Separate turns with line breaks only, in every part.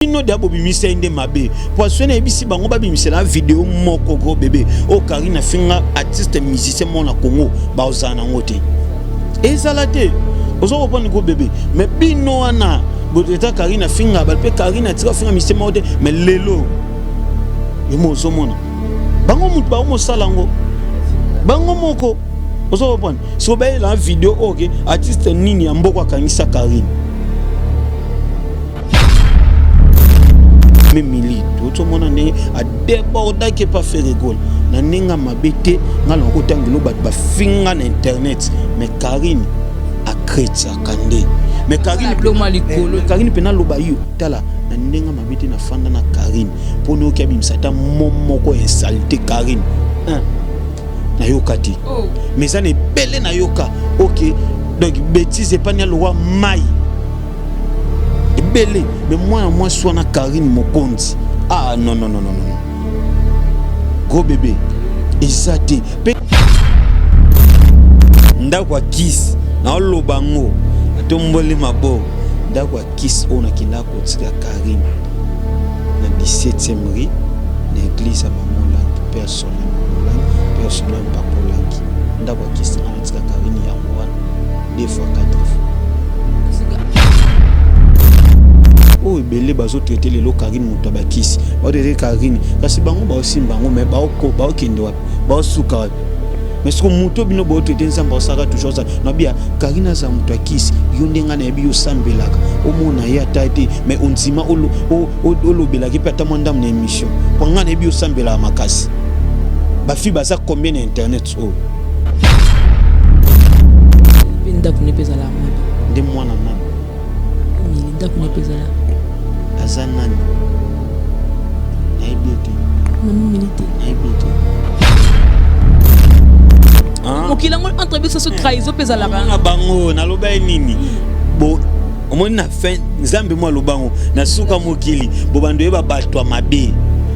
Ino d'abo bimisa inde mabe. Poisson et bisi bango ba bimisa la vidéo moko gros bébé. O Karina finga artiste musicien mona Congo ba ozana ngote. Ezalate. Ozo reprendre gros bébé. Mais bino wana bodeta Karina finga ba pe Karina tira finga musicien mote mais lelo. Yomo ozo mona. Bango mutu ba mo salango. Bango moko. Ozo reprendre. So ba la vidéo OK artiste nini ya mboko akangisa Karina. Mais milite tout le monde a débordé qui pas faire rigole na ninga mabete ngalo ko tangilo ba finga na internet mais Karine a créé ça kande mais Karine pena loba yo tala na ninga mabete na fanda na Karine pono ki abimsata momoko insulté Karine na yokati mais ça ne belé na yoka OK donc bêtise pas na loi mai belé mais moi soit na Karine Mokonzi ah non gros bébé ezate ndakwa kiss na lobango atombole mabo ndakwa kiss ona kinda ko tsika Karine na 17e rue na église à Mamolangi personne papolangi ndakwa kiss na tsika Karine ya mwana 2 fois 4 fois. Oh belé bazo traiter les Karine mutabakisi ba traiter Karine kasi bango ba aussi bango mais ba okende wapi ba suka wapi mais ce que muto bino ba traiter nzamba osaka toujours ça na bia Karine za mutakisi yo ndenga na bi yo sambelaka omona ya tati mais onzima olo belaki pata mwanda na émission kwa ngana bi yo sambela makasi ba fi ba za combien na internet oh
binda kunepeza la
ndi mwana nani
binda kunepeza la
Azanani naibete
milité mokilango entrevue sur trahison pesa la
bango na loba nini bo omoni na fin nzambe mo lobango na suka mokili bo bando yeba batwa mabe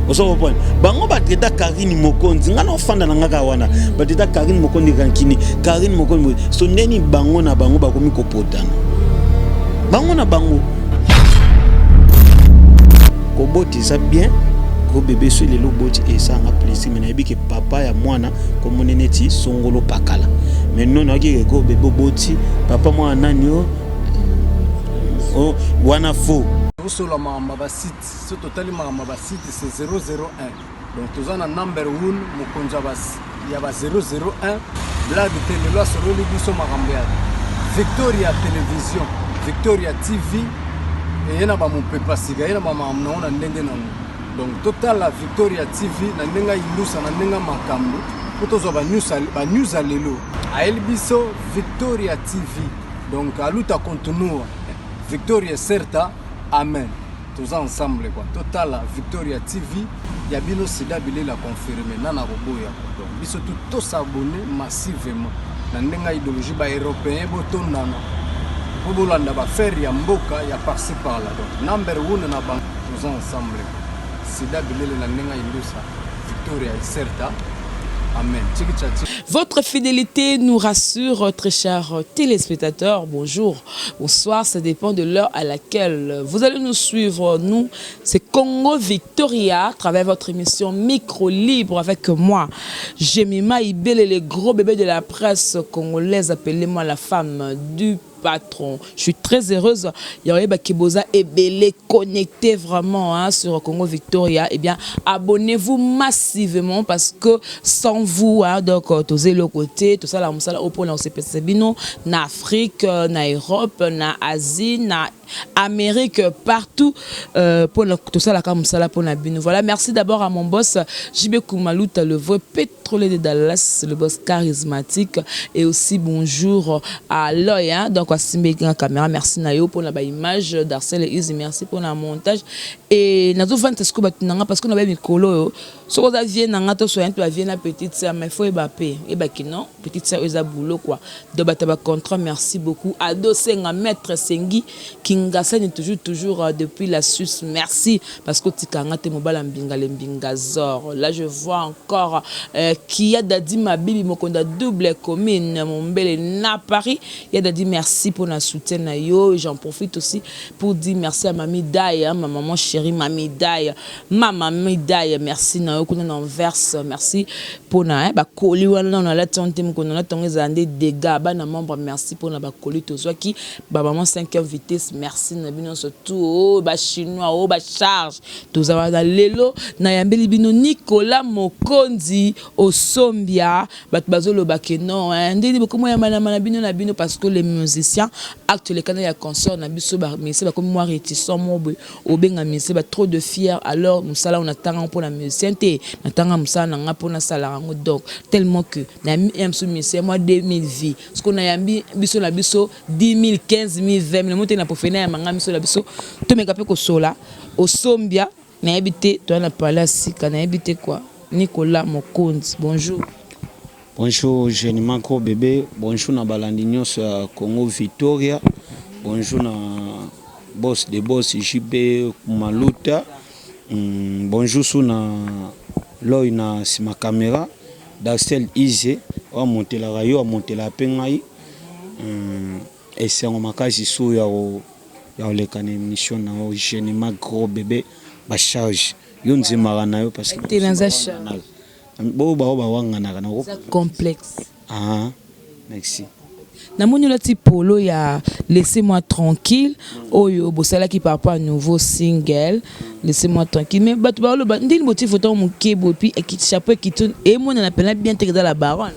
oso kopona bango batreta Karine Mokonzi ngana ofanda na ngaka wana batreta Karine Mokonzi kankini Karine Mokonzi so ndeni bango na bango bakomi kopotana bango na bango Koboti ça bien gros bébé sur les loboti et ça a plaisir mais na que papa ya mwana comme neneti songolo pakala mais non na ki gros bébé boti papa moi nanio oh wana fo
sur la mama ba site ce total mama ba site c'est 001 donc tous en number 1 mokonza bas il y a 001 blague télé là sur le biso makambe Victoria télévision Victoria TV et yana ba mon pepa siga yana ba mamnaona ndenge nango donc total la Victoria TV na ndenga ilusa na ndenga makambo potozo ba news alelo a elbiso Victoria TV donc aluta continua Victoria certa amen tous ensemble quoi total la Victoria TV ya bino sida bile la confirmer nana roboya donc biso tout s'abonner massivement na ndenga idéologie ba européen botondana Bobolanda ba faire ya mboka ya par-ci par-là donc number 1 na bank tous ensemble sida bilele na nenga ilusa Victoria certa amen.
Votre fidélité nous rassure, très chers téléspectateurs. Bonjour, bonsoir, ça dépend de l'heure à laquelle vous allez nous suivre. Nous, c'est Congo Victoria, à travers votre émission Micro Libre avec moi, Jemima Ibele, les gros bébés de la presse congolaise. Appelez-moi la femme du patron. Je suis très heureuse. Yaoyeba Kiboza est belé connecté vraiment hein, sur Congo Victoria. Eh bien, abonnez-vous massivement parce que sans vous, hein, donc, tous les côtés, tout ça, là, au point là, on s'est passé na Afrique, na Europe, na Asie, na Amérique, partout, pour tout ça, là, comme ça, là, pour la bino. Voilà, merci d'abord à mon boss, JB Koumalouta, le vrai pétrolier de Dallas, le boss charismatique, et aussi bonjour à Loy, hein, donc, à caméra, merci Nayo pour la image d'Arcel et Izzy, merci pour le montage. Et nous avons fait ce parce qu'on avait mis colo. Si vous aviez un petite sœur, mais il faut évaper. Et bien, non, petite sœur, ils ont boulot quoi. De contrat, merci beaucoup. Ado Senga, maître Sengi, qui Mbinga, ça toujours depuis la Suisse. Merci parce que Tikangate Mobala Mbinga le Mbingazor. Là je vois encore qu'il y a Dadi Mabibi Mokonda double commune mon bel na Paris. Il y a Dadi merci pour la soutien na yo. J'en profite aussi pour dire merci à Mami Daya, ma maman chérie Mami Daya, Mami Daya, merci na yo qu'on en verse, merci pour na ba koli wana na la tonte mkono na tonge zande dégâts ba na membre merci pour na ba koli to zo ki ba maman 5e vitesse merci na bino surtout ba chinois ba charge to za ba lelo na yambeli bino Nicolas Mokonzi Osombia bat bazolo ba ke non ndeli boko moya mana bino na bino parce que les musiciens actuels les canaux ya concert na biso ba mais c'est ba comme moi réticent mo obenga mais c'est ba trop de fier alors musala on attend pour la musicien te na tanga musala na pour na sala donc tellement que na musicien moi 2000 vies ce qu'on a yambi biso na biso 10 000 15 000 20 000 monter na profena ya manga biso la biso to meka pe ko sola Osombia na habité toi na palasi kana habité quoi Nicolas Mokonzi bonjour.
Bonjour, Jenny Macro bébé. Bonjour na balandi nyonso ya Congo Victoria. Bonjour na boss de boss JB Maluta. Bonjour sous na loy na sima caméra. Daxel Ize wa monter la rayo wa monter la pengai. Et c'est en makazi sous ya le kan émission na Jenny Macro bébé ba charge. Yo nzimara na yo parce que
t'es dans un charge. Complexe.
Ah, merci.
Namoni le petit polo ya laissez-moi tranquille. Oyo bosala qui par rapport à nouveau single. Laissez-moi tranquille. Mais bat balo bat ndini boti photo mon kebo puis et qui chapeau qui tourne et moi on appelle bien te dans la baronne.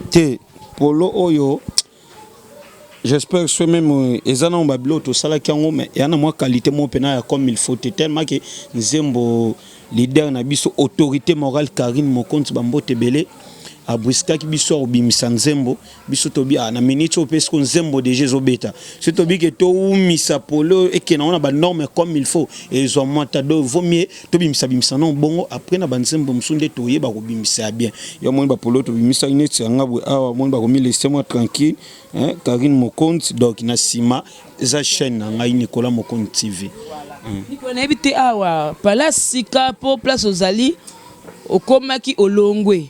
Te polo oyo. J'espère que même ezana mbablo to sala kango mais yana moi qualité mon pena comme il faut tellement que nzembo leader na biso autorité morale Karine Mokonzi Bambote Belé abwiska ki biso obimisa nzembo biso tobi na minute opes ko nzembo de Jésus beta c'est tobi que to umisa polo et que na on ba norme comme il faut et zo monta do vaut mieux to bimisa non bongo après na banzembo msunde to yeba ko bimisa bien yo mo ba polo to bimisa ineti ngabwe awa mo ba ko mi laissez-moi tranquille hein Karine Mokonzi donc na sima za chaîne na ngai Nicolas Mokonzi TV.
Nicolas na habité awa palasi ka po place ozali okomaki olongwe.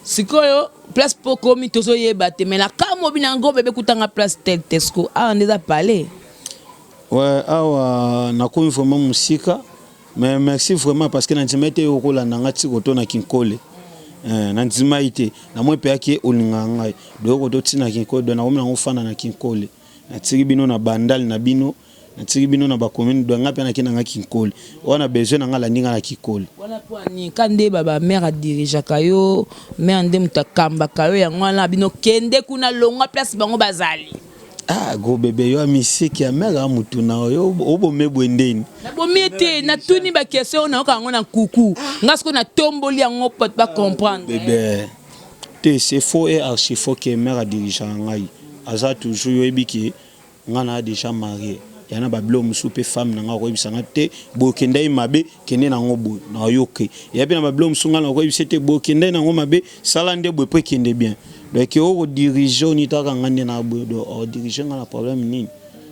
Sikoyo place pour komi tozo yeba te mais la kamo binango bébé kutanga place tel tesco ah on est à parler.
Ouais awa na komi vraiment musika mais merci vraiment parce que na nzimete okola nanga tiko na kinkole na nzimaite na mwe pe yake olinga doko to tina kinkole na komna ngofana na kinkole na tiki bino na bandal na bino na tiki bino na ba commune do ngapi na kinanga kinkole wana besoin na ngala ninga na kinkole
wana po ni kande baba mère a dirige kayo mère ndem mutakamba kayo ya ngwana bino kende kuna longa place bango bazali
ah go bébé yo misiki ya mère amutu na yo obome bwendeni
na bomete na tuni ba question na kango na kuku ngasko na tomboli yango pot ba comprendre
bébé te c'est faux et archi faux que mère a dirige ngai aza toujours yo ebiki ngana déjà marié yana ba blo musupe femme na ngako ebisanga te bokenda imabe kende na ngobo na yoke ya bien ba blo musunga na ko ebisete bokenda na ngomabe salande bo pe kende bien donc o dirigeant ni ta ngande na bo do dirigeant na problème nini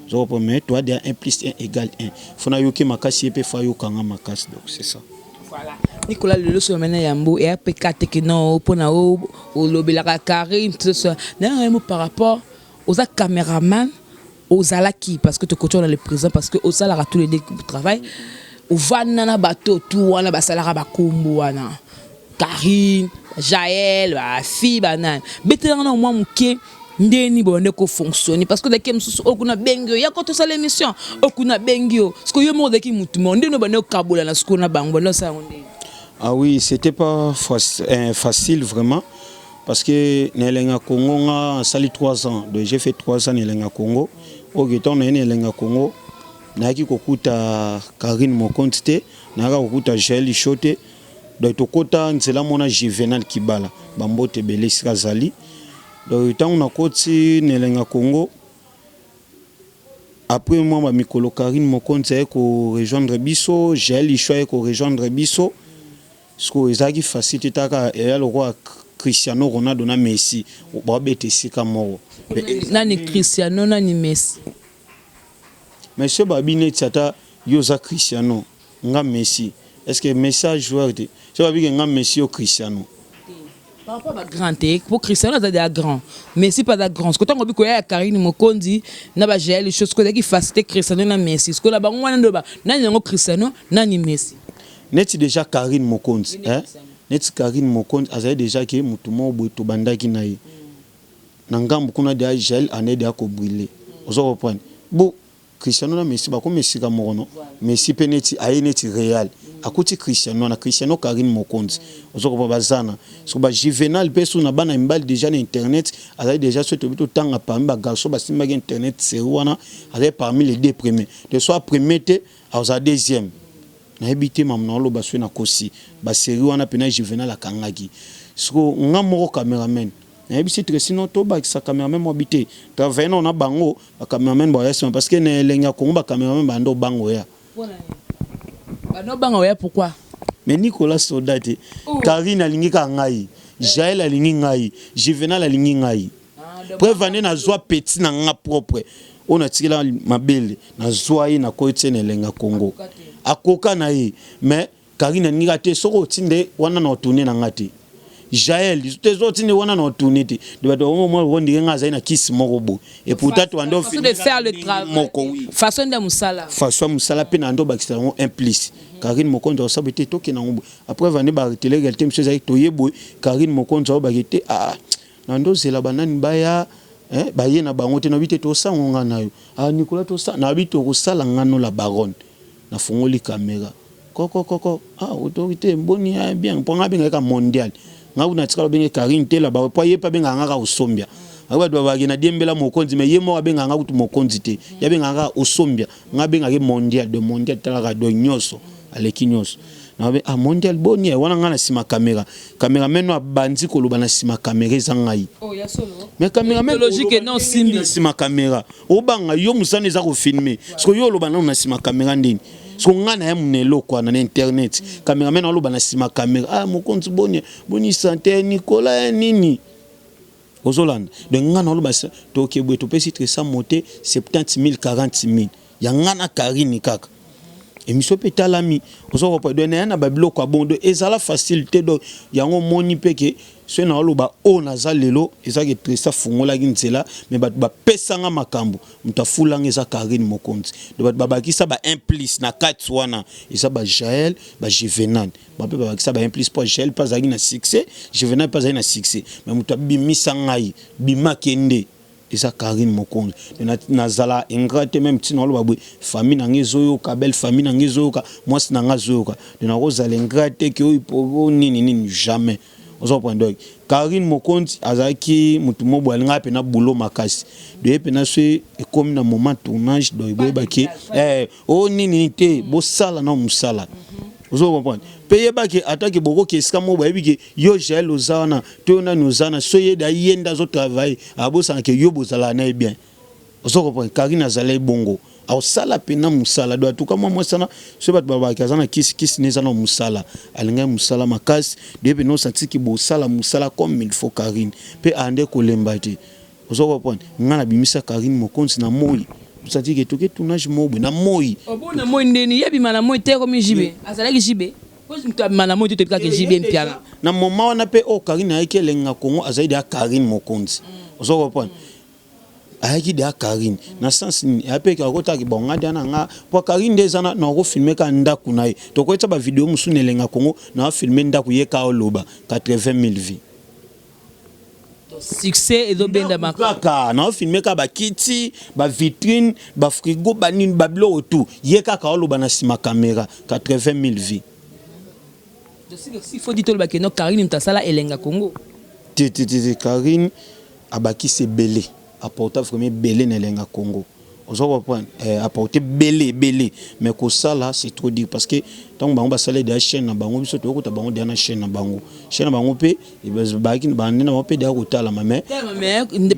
zo promet toi dire 1 + 1 = 1 fona yoke makasi pe fa yokanga makasi donc c'est ça.
Voilà. Nicolas le so mena yambo et apk te que non pona o lobelaka Karine tout ça na par rapport aux caméramans aux alaki parce que tu côté dans le présent parce que au salaire tous les deux qui travaillent au vanana bateau tout wana ba salaire ba kombo wana Karine Jaël ba fille banane betelanga au moins muke ndeni bonne ko fonctionner parce que dès que msusu okuna bengio ya ko to sala émission okuna bengio parce que yo mo de ki mutu mo ndeno bane kabola na skona bango na sa ndeni.
Ah oui, c'était pas facile vraiment parce que Nelenga Congo a sali 3 ans donc j'ai fait 3 ans Nelenga Congo au temps na Nelenga Congo na ki kokuta Karine Mokonzi te na ka kokuta Jaël Chote donc to kota nzela mona Juvenal Kibala Bambote Belé Skazali donc tant na koti Nelenga Congo après moi ba mikolo Karine Mokonzi ko rejoindre biso Jaël Chote ko rejoindre biso ce que ezaki facile taka et le roi Cristiano Ronaldo na Messi ba bete sika moko
nani Cristiano nani Messi
mais ce babine tata yoza Cristiano nga Messi est-ce que message joueur de ce babine nga Messi au Cristiano
par rapport à grand pour Cristiano ça des grand Messi pas da grand ce que tant que ya Karine Mokondi na ba gérer les choses que qui faciliter Cristiano na Messi ce que là ba ngwana ndo ba nani ngo Cristiano nani Messi
net déjà Karine Mokondi hein net Karine Mokondi azali déjà que mutumo boy to bandaki na ye na ngambu kuna de gel année de ko brûler ozo reprendre bon Cristiano na Messi ba ko Messi ka mono Messi peneti ayeneti Real akuti Cristiano na Cristiano Karine Mokondi ozo ko bazana so ba Juvenal peso na bana mbali déjà na internet azali déjà so to bito tanga parmi ba garçon ba simba internet c'est wana azali parmi les deux premiers de soit premier te à deuxième na habité mamna lo baswe na kosi ba série wana pena Juvenal akangaki so ngamoko cameraman na habité très sinon to ba sa cameraman mo habité travailler na bango ba cameraman ba yesi parce que na lenga ko ba cameraman ba ndo bango ya
bano bango ya pourquoi
mais Nicolas Sodate Karine alingi ka ngai Jaël alingi ngai Juvenal alingi ngai preuve na zwa petit na nga propre on a tiré mabele na zwa yi na ko tene lenga Congo akoka na ye mais Karine alingi ka te soko tinde wana na tourner na ngati Jaël te zo tinde wana na tourner te de ba au moins on dit nga na kiss morobo et pourtant to ando
de faire le travail façon de musala
façon musala pe na ndo bakisa implice Karine Mokonzi o sabete to kena ngombo après vane ba télé réalité monsieur zaki to yebo Karine Mokonzi o bakite na ndo zela banani baya ba ye na bango te na bite to sangonga nayo Nicolas to sa na bite ko sala ngano la baronne na fongoli caméra koko autorité mboni ya bien ponga benga ka mondial nga una tikalo benga Karine te la ba po ye pa benga nga osombia aba do ba gina diembela Mokonzi mais ye mo benga nga kutu Mokonzi te ya benga nga osombia nga benga ke mondial de mondial tala do nyoso aleki nyoso na be mondial boni wana nga na sima caméra meno bandi ko loba na sima caméra zangai
ya solo
mais caméra
logique non simbi
sima caméra obanga yo musane za ko filmer parce que yo loba na sima caméra ndini so ngana ya munelo kwa na internet cameraman aloba na sima caméra Mokonzi boni santé Nicolas nini ozolanda de ngana aloba to kebwe to pesi très monter 70 000 40 000 ya ngana Karine kaka émission petalami ozo ko donner na babilo kwa bondo ezala facilité do yango moni peke so na oloba o nazalelo ezaki presta fungola ginzela mais ba pesanga makambo mutafulanga eza Karine Mokonzi do ba bakisa ba implice na quatre wana eza ba Jaël ba Juvenal ba pe ba bakisa ba implice pour Jaël pas zaki na succès Juvenal pas zaki na succès mais mutabi misangai bimakende eza Karine Mokonzi na zala ingrate même tino oloba bwe famille na ngezo ka belle famille na ngezo ka moi na ngazo ka de na rozala ingrate ki o nini jamais ozo prendre Karine Mokonzi azaki mutumo bwa linga pe na boulot makasi de pe na se comme na moment tournage do ibaki o nini te bo sala na musala ozo comprendre payer baki attaque boko ke skamo ba biki yo Jaël ozana to na nozana soye da yenda zo travail abosa ke yo bozala na bien ozo comprendre Karine azala bongo au sala pena musala do atuka moi sana so bat baba kazana kis neza na musala alinga musala makasi de pe no senti ki bo sala musala comme il faut Karine pe ande ko lembati ozo comprendre ngana bimisa Karine Mokonzi na moi senti ke toke tournage mobu na moi
obona moi ndeni yebi mana moi te comme jibe azala ki jibe ko mtu mana moi te ka ke jibe mpiala
na moment wana pe o Karine ayeke lenga Congo azaidi ya Karine Mokonzi ozo comprendre ayaki de Karine na sens ni apeke akota ki bonga dana nga po Karine dezana na ko filmer ka ndaku na ye to ko etsa ba vidéo musune lenga Congo na filmer ndaku ye ka oloba 80 000 vues
succès et do benda
makaka na filmer ka ba kiti ba vitrine ba frigo ba nini ba bilo tout ye ka oloba na sima caméra 80 000 vues
il faut dire to ba que no Karine mtasala elenga Congo
Karine abaki se belé apporter vraiment belé na lenga Congo ozo comprendre apporter belé mais ko sala c'est trop dire parce que tant bango ba sala de chaîne na bango biso to ko ta bango de na chaîne na bango pe e ba ki ba ndena pe de ko tala mais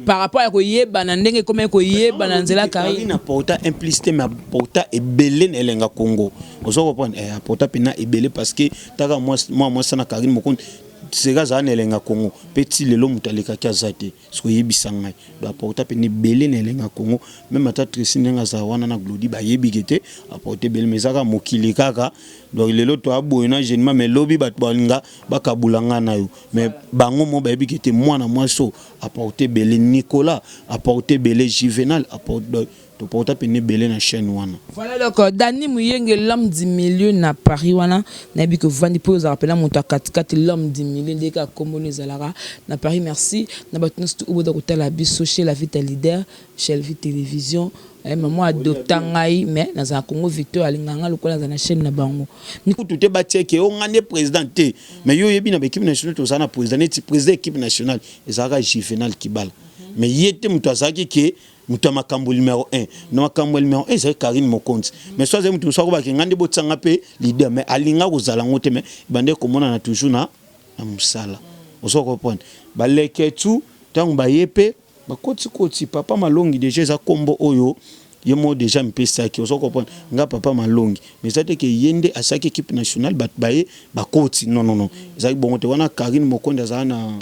par rapport à ko yeba na ndenge comme ko yeba na nzela Karine
apporter implicité mais apporter e belé na lenga Congo ozo comprendre apporter pena e belé parce que taka moi sana Karine Mokonzi sega za na elenga Congo petit lelo mutaleka kazate so yebisa ngai do apporter pene belé na elenga Congo même ata Trisine nga za wana na Glody ba yebi gete apporter belé mezaka mokili kaka donc lelo to aboyena jeune mais lobi bat balinga bakabulanga na yo mais bango mo ba yebi gete mwana mwaso apporter belé Nicolas apporter belé Juvenal apporter to porta pene belé na chaîne wana.
Voilà donc Dani Muyenge l'homme du milieu na Paris wana na bi que vandi pour rappeler mon 4 l'homme du milieu de ka Komoni Zalara na Paris merci na batnos tout au bout de la biso chez la Vita Leader chez la Vita Télévision maman adopta ngai mais na za Congo Victor alinganga lokola na chaîne na bango
ni tout te bateke o ngane président te mais yo yebi na équipe nationale to za na président ti président équipe nationale ezaka Juvenal Kibala mais yete muto azaki ke muto makambo numéro 1 no makambo numéro 1 c'est Karine Mokonzi mais soit c'est muto sako ba ke ngande botsanga pe leader mais alinga kozala ngote mais bande komona na toujours na musala oso comprendre ba leke tu tango ba yepe ba koti papa malongi déjà za kombo oyo yemo déjà mpesa ki oso comprendre nga papa malongi mais ça te ke yende asaki équipe nationale ba ba koti non za bongo te wana Karine Mokonzi za na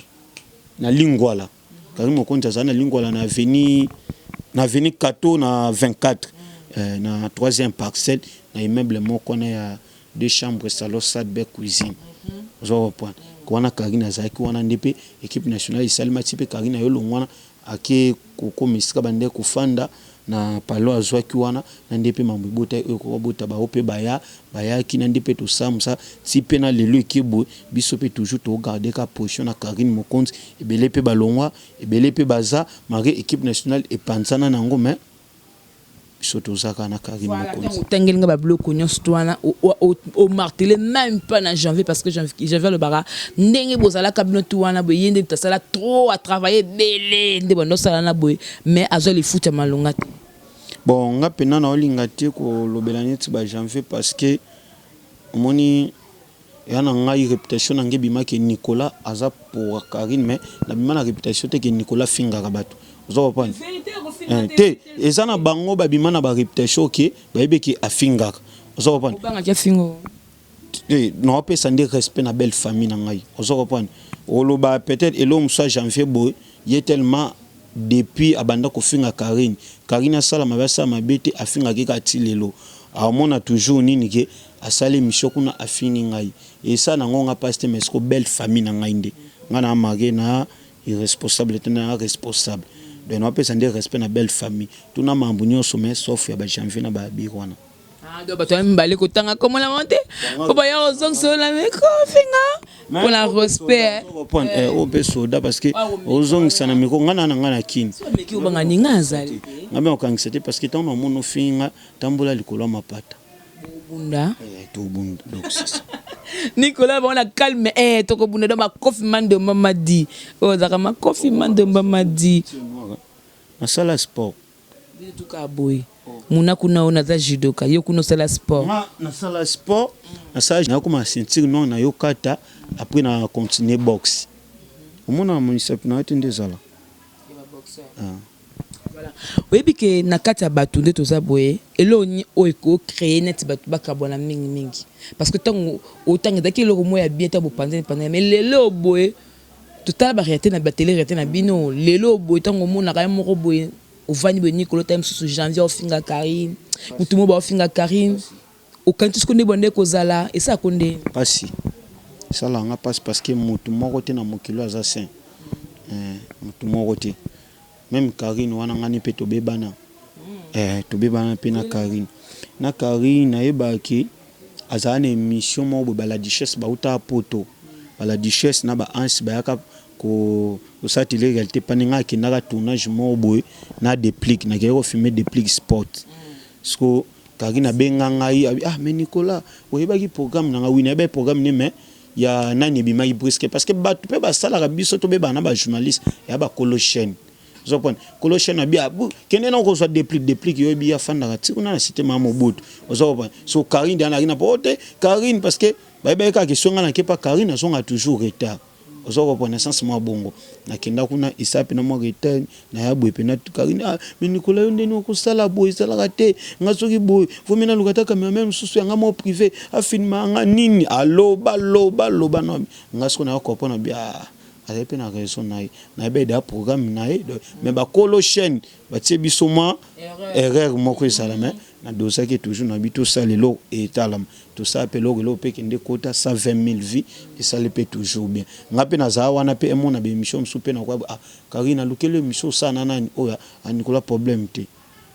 Lingwala Karine Mokonzi za na Lingwala na avenue Kato na 24 na 3e parcelle na immeuble moko na ya 2 chambres salon salle bain cuisine zo point kwana Karine azaki wana ndepe équipe nationale isalima tipe Karine yo longwana ake ko misika bande kufanda na palo azwaki wana na ndepe mambo bota ko bota ba ope baya ki na ndepe to samsa tipe na lelo ekebo biso pe toujours to garder ka position na Karine Mokonzi ebele pe balongwa ebele pe baza mari équipe nationale epansana nango mais surtout ça na Karine Mokonzi
tangeli nga ba bloco nyonso twana au marteler même pas na janvier parce que j'avais le bara ndenge bozala kabino twana bo yende tasala trop à travailler belé ndebo no sala na boy mais azo le foot malonga
bon nga pena na olinga te ko lobela neti ba janvier parce que moni yana ngai réputation nge bima ke Nicolas aza pour Karine mais na bima na réputation te ke Nicolas finga kabato ozo pas te ezana bango ba bima na ba réputation ke ba yebeki afingaka ozo pas
banga kia fingo
non pe sande respect na belle famille na ngai ozo pas oloba peut-être elo musa janvier boy y tellement depuis abanda ko finga Karine sala mabasa mabete afinga ke katilelo amona toujours nini ke asali mission kuna afini ngai et ça na ngonga paste mais ko belle famille na ngai nde ngana amage na irresponsable tena responsable de no pesa ndé respect na belle famille tuna mambu nyonso mais sauf ya ba janvier na ba birwana
do bato mbale ko tanga comme la monte ko ba ya ozong so la me ko finga pour la respect
o be soda parce que ozong sana miko ngana kini
mais ki obanga ninga azali
ngabe okangsete parce que tant mono finga tambola likolo mapata
bunda
to bunda donc c'est
Nicolas on a calme toko bunda do ma coffee man de mama di o zaka ma coffee man de mama di
na sala sport
tout ka boy muna kuna ona za judoka yo kuno sala sport
na sala sport na sala na kuma ceinture non na yo kata après na continuer boxe omona municipal na tende zala
voilà oui bike na kata batu nde toza boye elo ni o eko créer net batu bakabona mingi parce que tango otanga daki loko moya bien ta bo pandé mais lelo boye total ba réalité na ba télé réalité na bino lelo boye tango mona ka moko boye ovani be Nicolas time sous janvier au finga Karine mutumo ba finga Karine au kanti ce qu'on est bonne kozala et ça konde
pasi ça la nga passe parce que mutumo kote na mokilo aza saint mutumo kote même Karine wana ngani pe to bebana pe na Karine na yebaki azana émission mo ba la duchesse ba uta poto ba la duchesse na ba ans ba yaka ko osatile réalité paninga ki na tournage mo boy na déplique na ko filmer déplique sport sko Karine benga ngai mais Nicolas oyebaki programme na wina ba programme ne mais ya nani bima presque parce que ba tu pe ba sala biso to be bana ba journaliste ya ba colochaine zopon colochaine bia kene na ko so déplique yo bia fanda ka tikuna na cité mamo bout zopon so Karine dana ina pote Karine parce que ba ka question ngana ke pa Karine songa toujours retard ozo reconnaissance mwa bongo nakenda kuna isape na mwa return na ya boye pena Karine mais Nicolas yo ndeni okosala boye ezalaka te nga soki boye vomena lukata cameraman mususu yanga mo privé afilma nga nini aloba no nga siko na kopona bia avec une raison na beda programme nae mais ba kolo chaîne ba tsebiso ma erreur moko salama na dosa qui toujours na bito salelo et talam tout ça appelle lo pe kende kota 120 000 vies et ça le peut toujours bien ngape na za wana pe mon na be mission msupe na kwa Karine lukele mission sana nani oya anikola problème te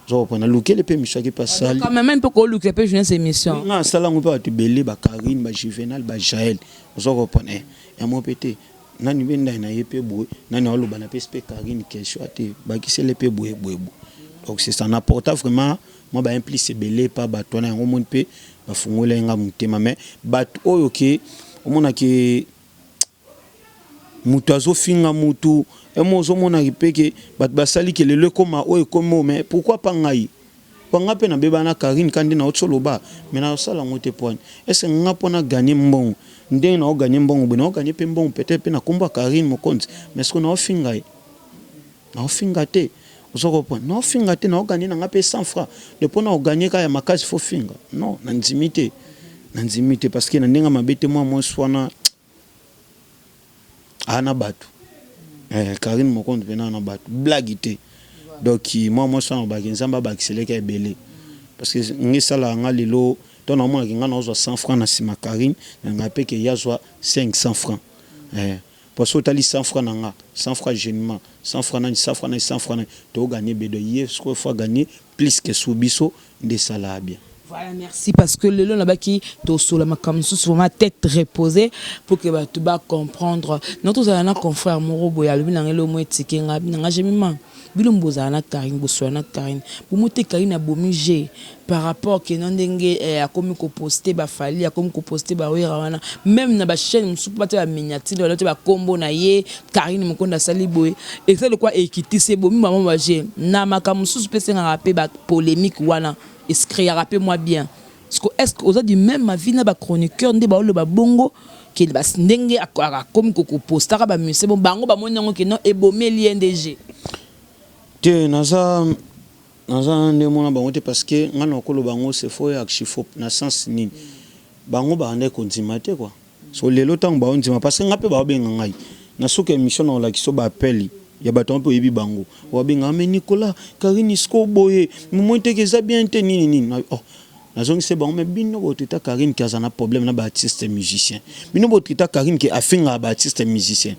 zo pona lukele pe mission qui passe sali
quand même peut ko lukele pe jeune émission
na sala ngompe tu belé ba Karine ba Juvenal ba Jaël zo repona ya mo pété nani benda na yepe boye nani oloba na pespe Karine question ate bakise le pe boye donc c'est ça n'apporte vraiment moi ba impliqué belé pas ba toi na ngomon pe ba fungola nga mutema mais bat oyo ke omona ke mutu azofinga mutu emozo mona ripeke bat basali ke lele koma oyo komo mais pourquoi pas ngai panga pe na beba na Karine kandi na otsoloba mais na sala ngote poine est-ce nga pona gagner mbongo ndenge na gagner mbongo bino gagner pe mbongo peut-être pe na komba Karine mo compte mais ce qu'on a ofinga na ofinga te ozoko point na ofinga te na gagner na ngape 100 francs de pona gagner ka ya makasi fo finga non na nzimité parce que na ndenga mabete moi swana ana batu Karine mo compte pe na batu blague te donc moi swana ba nzamba ba kiseleka ebele parce que ngisala nga lelo ton amona ki nga na 100 francs na sima Karine na ngape ke yazwa 500 francs parce que tali 100 francs nanga 100 francs généralement 100 francs na 100 francs na 100 francs to gagner bedo hier soit fois gagner plus que subiso de sala bien.
Voilà, merci parce que le long là-bas qui to solo ma comme sous ma tête reposée pour que tu vas comprendre notre zana confrère Moro boya lui na ngelo mo etike nga jemima bilombo zana Karine boswana Karine bomote Karine abomije par rapport que non ndenge a comme ko poster ba fali a comme ko poster ba wera wana même na ba chaîne msupu ba ta miniature wala ba combo na ye Karine mokonda sali boy et c'est le quoi ekitise bomi maman ba je na makamusu pese nga rapé ba polémique wana escrire rappelle-moi bien est-ce que vous dit même ma vie na ba chroniqueur ndé ba le ba bongo que ba ndenge akara comme ko poster ba monsieur bon bango ba monyango que non ebomeli NDG
te naza nde mona bango te parce que ngana okolo bango c'est faux ya chifop na sens nini bango ba ande ko ndima te quoi so lelo tango ba ndima parce que ngape ba benga ngai na soka émission na la kiso ba appeli ya bato mpe yebi bango wa benga mais Nicolas Karine isko boye momonte ke za bien te nini oh nazongi se bango mais bino boteta Karine ki azana problème na ba artiste musicien bino boteta Karine ki afinga ba artiste musicien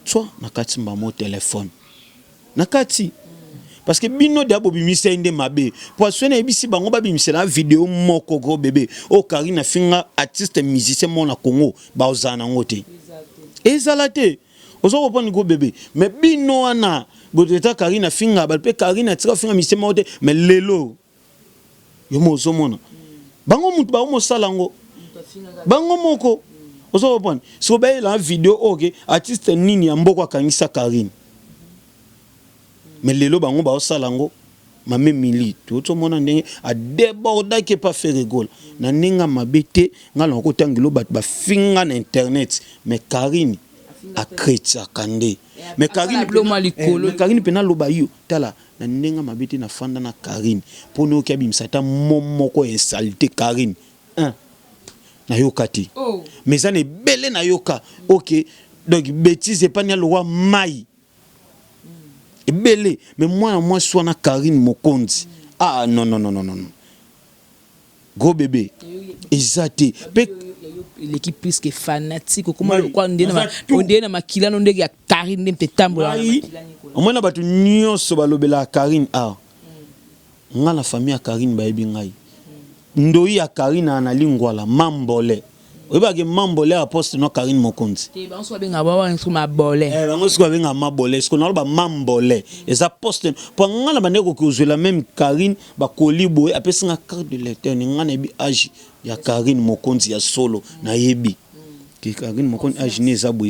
soit na kati mba mo téléphone nakati parce que bino d'abo bimisa inde mabe poisson ebisi bango ba bimisa la vidéo moko gros bébé o Karine afinga artiste musicien mo na Congo ba ozana ngote ezalate ozo repondre gros bébé mais bino wana boteta Karine afinga ba pe Karine atika finga musicien mo te mais lelo yo mo zo mona bango mutu ba mo salango bango moko ozo repondre so ba la vidéo OK artiste nini ya mboko akangisa Karine mais lelo bango ba osalango mame mili to mona ndenge a déborda ke pas faire rigole na ninga mabete ngala ko tangilo bat ba finga na internet mais Karine a kretia kande mais Karine pena loba yo tala na ninga mabete na fanda na Karine pono ke bimsata momoko insalté Karine na yokati mais ça ne belé na yoka OK donc bêtise pas nya loi mai belé mais moi soit na Karine Mokonzi ah non gros bébé exacté
l'équipe plus que fanatique comment quoi on dit na makila no ndenge ya Karine ndempe tambola
moi na batu nyonso balobela Karine ah nga la famille ya Karine ba yebi ngai ndoi ya Karine na lingwala mambole oyebake mambole a poste no Karine Mokonzi
te ba so benga ba wa ma bolé
bango so benga mabole ce qu'on a ba mambole eza poste pour ngana bandeko ko la même Karine ba kolibo apesinga carte de lecteur ni ngana bi age ya Karine Mokonzi ya solo na yebi ki Karine Mokonzi age ni ezabo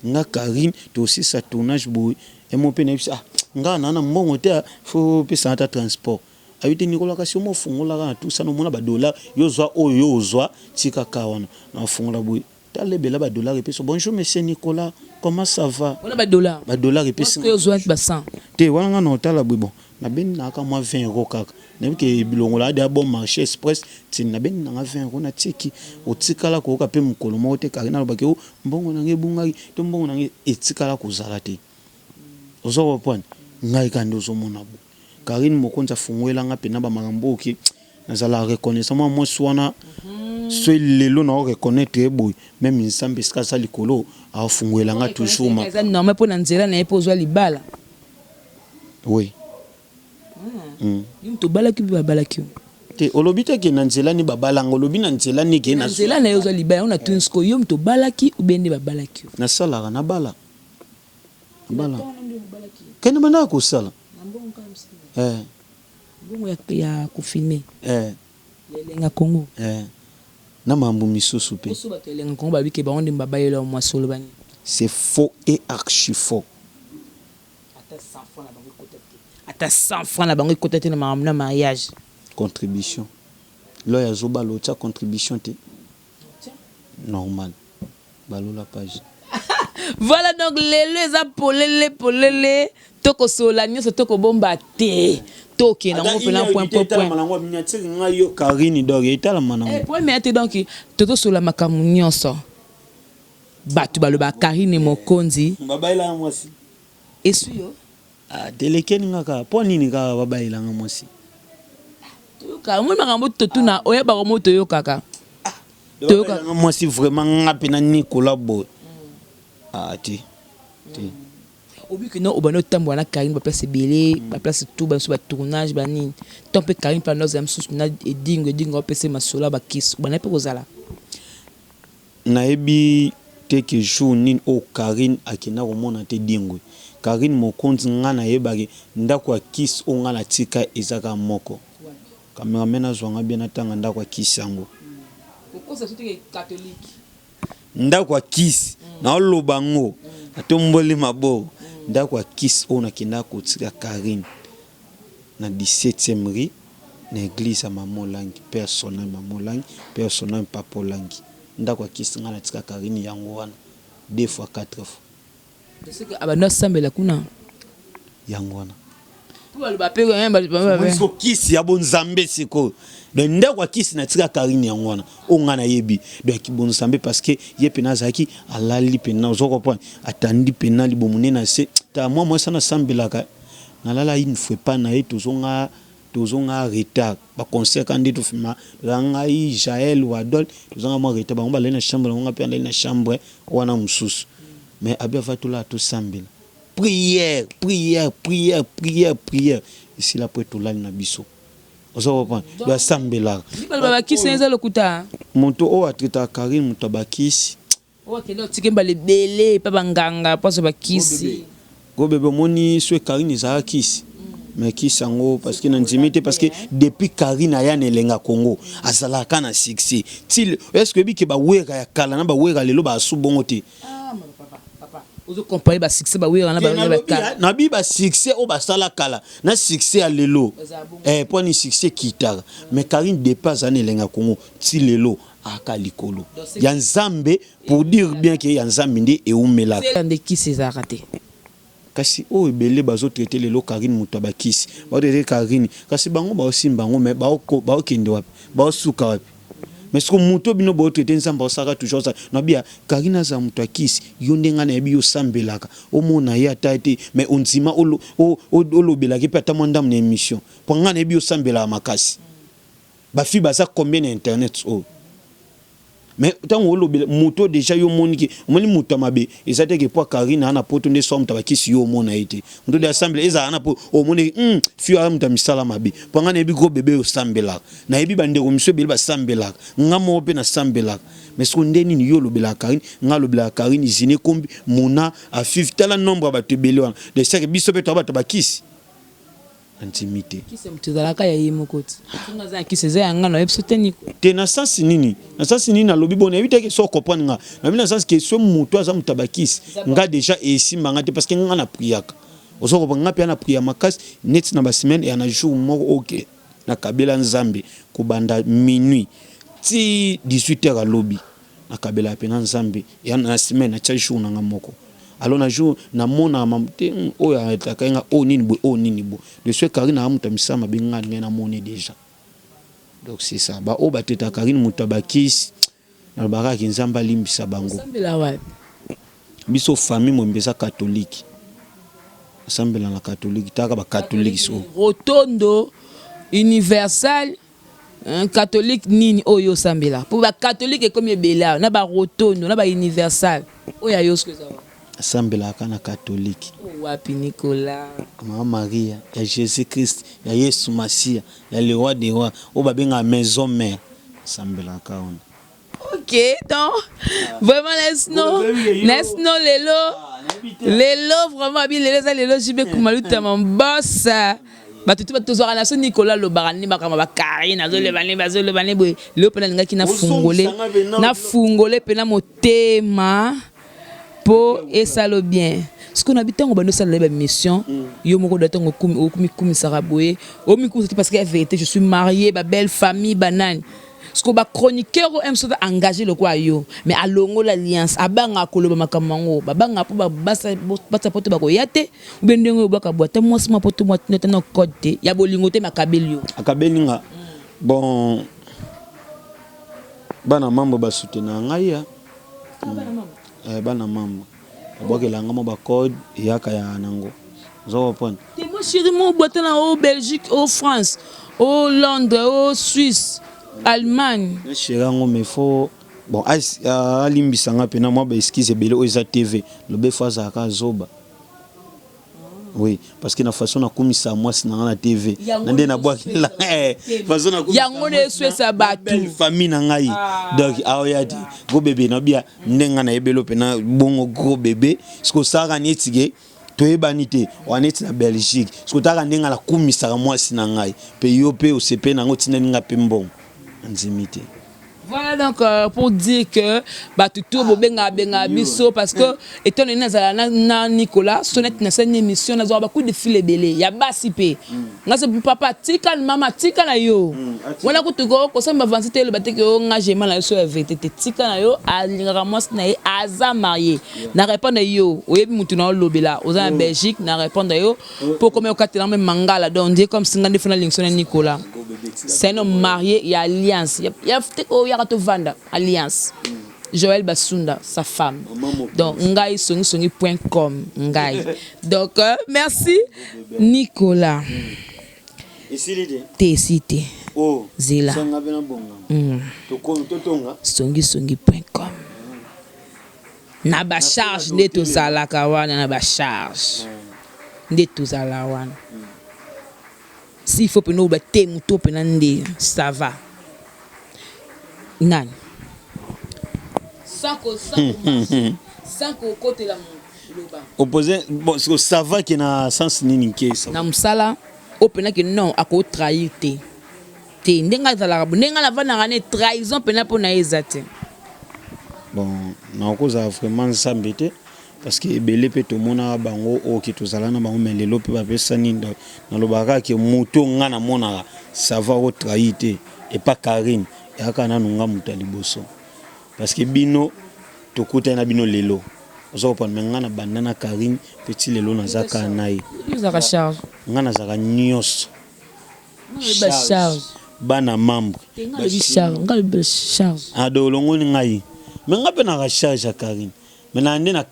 nga Karine to aussi sa tournage bo et mon pene ah nga na mbongo te faut pesa ta transport ayite Nicolas kasi mo fungola ka tout ça no mona ba dollar yo zwa oyo yo zwa tika kawana na fungola boy tala bela ba dollar epeso bonjour monsieur Nicolas comment ça va
on a ba dollar
epeso
que os ba 100
te wana na tala bon na ben na ka moi 20 euros kaka na ke bilongo la de bon marché express tin na ben na 20 euros na tiki otikala ko ka pe mukolo mo te kaka na lo bake mbongo na nge bungaki to mbongo na nge etikala ko zala te ozo point ngai ka ndo zo mona bo Karine mokonza fungwela nga pe na ba makambo oki nazala reconnaissant moi swana soit lelo na reconnaître boy même insambe ska sa likolo a fungwela nga toujours ma
non mais pour nzela na epo zwa libala
oui
to balaki ba balaki
te olobita ke nanzela ni babalanga olobi nanzela ni ke na
nzela na yozwa libala on a twinsko yo to balaki ou bende ba balaki
na sala na bala kene mana ko sala
bongo ya kufilmer lenga Congo
na mambo misusu pe
oso ba lenga Congo ba bike ba onde mbabayela mo solo bani
c'est faux et archi faux
ata 100 francs na bango ikotete na mariage
contribution lo ya zoba lo tia contribution te normal balo la page
voilà donc les polele toko sola nyoso toko bomba te toke na ngo pela point
manango miniature ngayo Karine dog etala manango
point mais donc toto sola makamu nyonso batu baloba Karine mokonzi
babaila mwasi
esuyo
delekeni ngaka po nini ka babaila mwasi
toyoka mo makambo totuna oyeba ko moto yokaka
toyoka mwasi vraiment ngapi na Nicolas bo ti
obi que non obano tambo na Karine ba place belé ba place tout ba so ba tournage ba nini tompe Karine pa nos am sus na dingo pese masola ba kiss bana pe kozala
na ebi teke jour nin o Karine akina komona te dingo Karine mokonzi ngana yebaki ndako ya kiss o ngana tika ezaka moko kameramena zwanga bien atanga ndako ya kiss yango
kokosa sote catholique
ndako ya kiss na olobango atomboli mabo ndako ya kiss o na kina ko tika Karine na 17e rue na église ya Mamolangi personnel Mamolangi personnel Papolangi ndako ya kiss ngana tika Karine yango wana 2 fois 4 fois
c'est que abana sambela kuna
yango wana
ba pe ba
so kiss ya bonzambe siko donc ndako ya kiss na tika Karine yango wana o ngana yebi donc bonzambe parce que ye pena zaki alali pena ozoko point atandi pena libomune na se ta moi sana sambelaka na lala une fois pas na etozonga retard ba concert quand dit fima rangai Jaël ou Adol tozonga mo retard ba ngomba na chambre ngomba pe na chambre wana mususu mais abia fatula to sambela prière ici là pour tout là na biso ozo pas ba sambela
ba kisi nza lokuta
monto o atreta Karine mutabakisi
o kelo tikemba le belé pa banganga paso ba kisi
go bebe moni so Karine za kisi mais kisi sango parce que nanzimite parce que depuis Karine aya nelenga Congo azalaka na succès til est-ce que bi ke ba wera ya kala na ba wera lelo ba subongo te
ozo comparer ba succès ba wera na ba kala
na bi ba succès o ba sala kala na succès a lelo pour ni succès kitara mais Karine dépasse anelenga Congo ti lelo aka likolo ya nzambe pour dire bien que ya nzambe ndi e umela
de qui c'est raté
kasi o ebele bazo traiter lelo Karine mutabakisi ba traiter Karine kasi bango ba osimba bango mais ba okende wapi ba osuka wapi mais ce que muto bino ba traiter nzamba osaka toujours ça na bia Karine za mutakisi yondenga na biyo sambelaka o mona ya taite mais onzima olobelaki pe atamandam na émission pour ngana biyo sambela makasi ba fi baza combien na internet o mais tant on le moto déjà yo moniki moni muta mabe ezate ke pour Karine ana poto nde som tabakisi yo mona été ndo de assemblée eza ana po o moni fi am ta misala mabe panga na bi gros bébé o sambela na ebi bande ko miso bele ba sambela ngamo pe na sambela mais ce nde nini yo lobela Karine ngalo bela Karine zine kombi mona a 50 tala nombre ba te bele wana de ça que biso pe to ba tabakisi intimité
qui c'est mtuzalaka ya yimokoti tunga za qui c'est ngano epsoteni
te na sens nini na lobi bon éviter que so comprendre nga na mina sens que so muto aza mutabakisi nga déjà esimba nga te parce que nga na priaka oso ko nga pe na priya makasi net na ba semaine et na jour moko OK na kabela nzambe ko banda minuit ti 18h à lobby akabela pena nzambe ya na semaine na cha jour na ngamoko alors na jour na mona mamte oyo atakenga o nini bo de ce Karine amuta misama binga na moni déjà donc c'est ça ba o bateta Karine mutabakis na baraki nzamba limbisa bango
sambela wapi
biso famille mombeza catholique sambela na catholique taka ba catholique so
rotondo universal catholique nini oyo sambela pour ba catholique comme ebela na ba rotondo na ba universal oya yosko za
sambela kana catholique
wapi Nicolas
Mama Maria ya Jésus Christ ya Yesu Masia ya le roi des rois o babenga maison mère sambela kaona.
Ok, donc vraiment laisse-nous lelo vraiment bien lelo jibe kumaluta mon boss batutu batozora na so Nicolas lo barani bakama ba Karine azole bane boy le pena ngaki na fungole pena motema po esalo bien ce qu'on habite en bano ça la mission yo moko datango kumi saraboye o mi kuti parce que la vérité je suis marié ba belle famille banane ce qu'on ba chroniqueur aime ça engager le quoi yo mais à longo l'alliance abanga koloba makamango babanga po ba basa poto ba ko yate bendengo ba ka boîte moi sama poto moi na code ya bolingo te makabeli yo
akabelinga bon bana mambo ba soutenir ngai ya bana mambo abokela ngamo ba code yaka ya nango zo pon
te mo chéri mo boîte na au Belgique au France au Londres au Suisse Allemagne
chirango mais faut bon alimbisanga pena moi ba excuse bele oza TV le befa za ka zoba oui parce que na façon na komisa moi sina na TV ndé na bois la façon na komisa
yango ne swesa batu
famille na ngai donc aoyadi go bébé na bia ndenga na ebelo pena bongo gros bébé ce que ça ga netige toyebanite waneti na Belgique ce que ta ndenga la komisa moi sina ngai pe yo pe o sepe na ngotina ninga pe mbongo intimité.
Voilà donc pour dire que batutu bobenga benga biso parce que étant donné na Nicolas sonnet na cette émission na zo beaucoup de fil belé ya basi pe nga se papa tika mama tika na yo wana kutuko ko samba vansité le bateke o nga jema na so vérité tika na yo alinga mos na aza marié na répondre yo oyebi mutu na lobela oza en Belgique na répondre yo pour comme au katela même mangala donc dire comme singa defina linction na Nicolas c'est un homme marié il y a alliance il y a vanda alliance Joël Basunda sa femme donc ngai songi.com ngai donc merci Nicolas t'es cité oh zila songi.com na ba charge de tout ça la kawana na ba charge de tout ça la wana s'il faut peno ba temu to penande ça va nani sans côté la loba
opposé bon ça va qui na sens nini ke ça
na musala opena que non ako trahir te ndenga za la ndenga la vana ngane trahison pena pona ezate
bon na koza vraiment sambete parce que belé pe to mona bango o ki to zala na bango melelo pe ba pesa nindo na lobaka ke moto ngana mona ça va au trahir te et pas Karine yaka na nunga mutaliboso parce que bino to kota na bino lelo ozo pa ngana bandana Karine petit lelo na zaka nai
zaka charge
ngana zaka nyos
ba charge
bana membre
ngal charge
adolongo ngai mais ngape na charge ya Karine maintenant na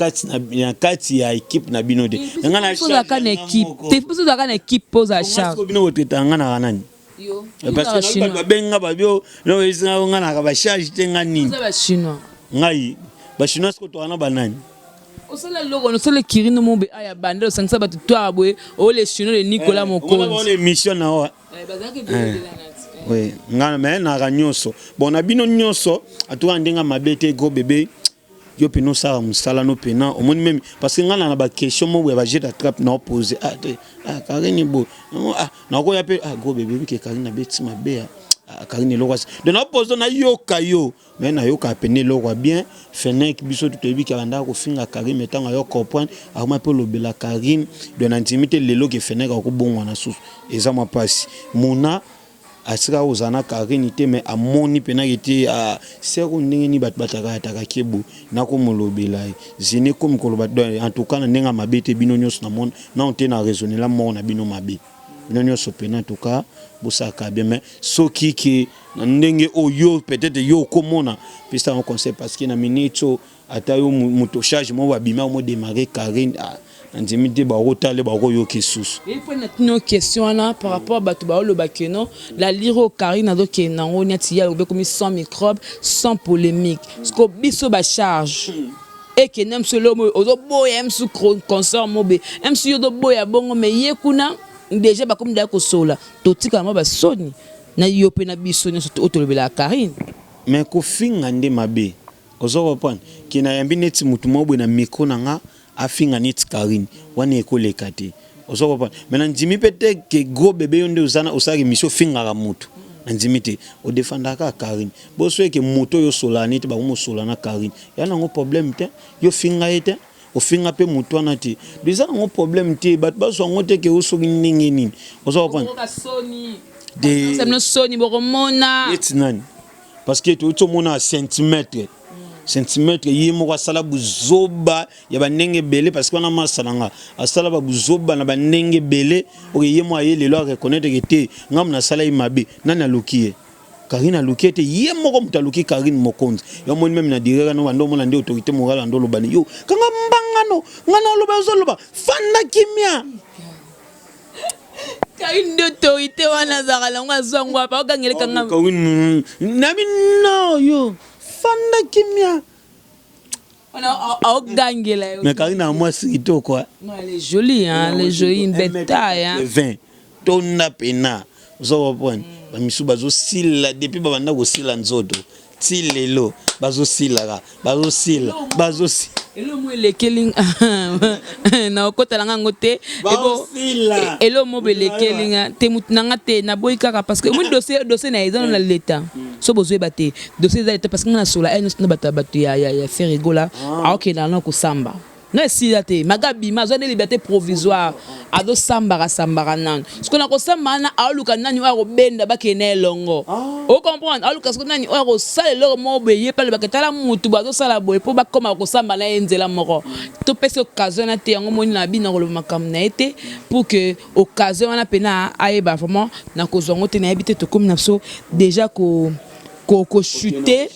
kati ya équipe na bino de ngana
charge ka na équipe te poso ka na équipe posa charge
ko bino woteta ngana nani
yo
parce que ba benga ba bio no ezanga ngana ka ba charge te ngani
ba chinois
ngai ba chinois ko to ana banani
osala logo no sele kirino mombe aya bandelo sangsa batu to abwe o les chinois de Nicolas Mokonzi
on est mission na wa oui ngana mais na ranyoso bon na bino nyonso atuka ndenga mabete go bébé yo pino sa musala no pena au moins même parce que ngana na ba question mo ba jet attrape na opposer Karine bo na ko ya pe go bébé ke Karine na beti mabe Karine lo kwasi de na opposer na yoka yo mais na yoka pene lo kwa bien fenek biso tout ebi ka banda ko finga Karine metanga yo comprendre a ma pe lo bela Karine de na intimité lelo ke fenek ko bongo na sous eza ma passe mona asika ozana Karine te mais amoni pena été a sero ndenge ni bataka taka kebu na ko molobela zine comme koloba en tout cas na ndenga mabete bino nyos na monde na on te na raisonner la mort na bino mabe bino nyos pena en tout cas bosaka bien mais soki ki na ndenge oyo peut-être yo komona pesa on conseil parce que na minito ata yo moto charge mo babima mo démarrer Karine Ndimité barotale baroyo kesus.
Et pour une question là par rapport à Batouba le bakeno, la liro Karine ado kenango nyatia obe comme sans microbes, sans polémique. Ce qu'on biso ba charge. Et que nem solo mo ozo boya em su concert mobe. Em su yodo boya bongo me yekuna déjà ba comme da ko sola. Totika mo ba soni. Na yope na biso nyo otolobela Karine.
Mais ko finga nde mabe. Ozo reprendre. Kina yambi neti mutu mobo na micro nanga afinga neti Karine wana ekoleka te ozo comprendre maintenant ndimi peut-être que gros bébé yonde uzana osaki mission finga ka mutu ndimi te o défendaka Karine bo so que moto yo solani te ba mo solana Karine yana ngo problème te yo finga ete o finga pe mutu wana te déjà ngo problème te bat ba so ngote que oso ningi nini ozo comprendre
de ça me soni boromona
etinani parce que tu mona centimètre centimètre yimo kwa sala buzoba ya banenge belé parce qu'on a masalanga asala ba buzoba na banenge belé o yimo ayele lo reconnaître que te ngam na sala imabe nana lukiye Karine lukiye te yimo ko mutaluki Karine mokonzi ya moni même na direka no bando mona ndi autorité morale ndo lobani yo kanga mbangano ngana loba zoloba fanda kimia
Karine d'autorité wana zakala ngwa zongwa pa okangele kanga
Karine nami no yo fanda kimia mais Karine a moi sito quoi
non elle est jolie hein elle est jolie une belle taille hein
20 tonna pena zo point ba misu bazo sila depuis ba banda ko sila nzodo tilelo bazo sila
elo mo elekeling na okota nga ngote ebo elo mo belekelinga te mutnanga te na boy kaka parce que mon dossier na dans la l'état so bozo baté dossier za l'état parce que na sola eno na batu ya faire rigola ok na ko samba non si date magabi mazo de liberté provisoire ado sambara nan ce qu'on a ko samba na aluka nani wa ko benda bakene longo o comprendre aluka ce qu'on nani wa ko sale lo mo beye pa le baketala mutu bazo sala boy po ba koma ko samba na enzela moko to pese occasion na te yango moni na bina ko lo makam na été pour que occasion na pena ayeba vraiment na ko zongo te na habité to comme na so déjà ko chuter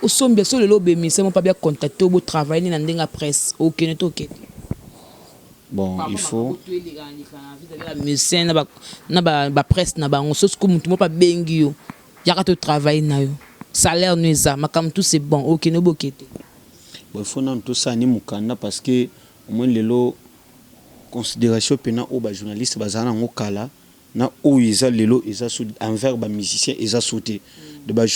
au sombe sur le lobby mais c'est mon pas bien contacté au travail ni dans la presse ok net ok
bon il faut
musicien na ba presse na ba on so comme tout pas bengi yo yaka to travail na yo salaire nuisa makam tout c'est bon ok no bokete
bon il faut non tout ça ni mukanda parce que au moins lelo considération pena au ba journaliste bazana ngokala na o isa lelo isa envers ba musicien isa sauté de ba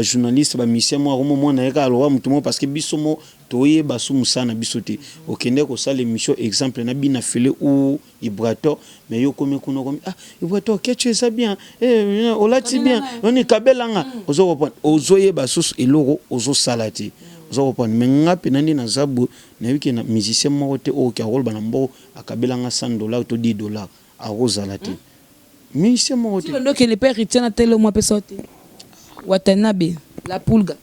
journaliste ba musicien moi au moment na eka alowa mutumo parce que bisomo toye basu musana bisoté okende ko sala émission exemple na bina fele ou ibrato mais yo comme kuno comme ah ibrato que tu es ça bien olati bien on est kabelanga ozo reprendre ozoye basu eloro ozo salati ozo reprendre mais ngapi nandi na zabu na wiki na musicien mo te o ka role banambo akabelanga $100 to $10 à Rosalate. Mais c'est mon
côté. Donc le père retient à tel mois pessote. Watanabe, la pulga.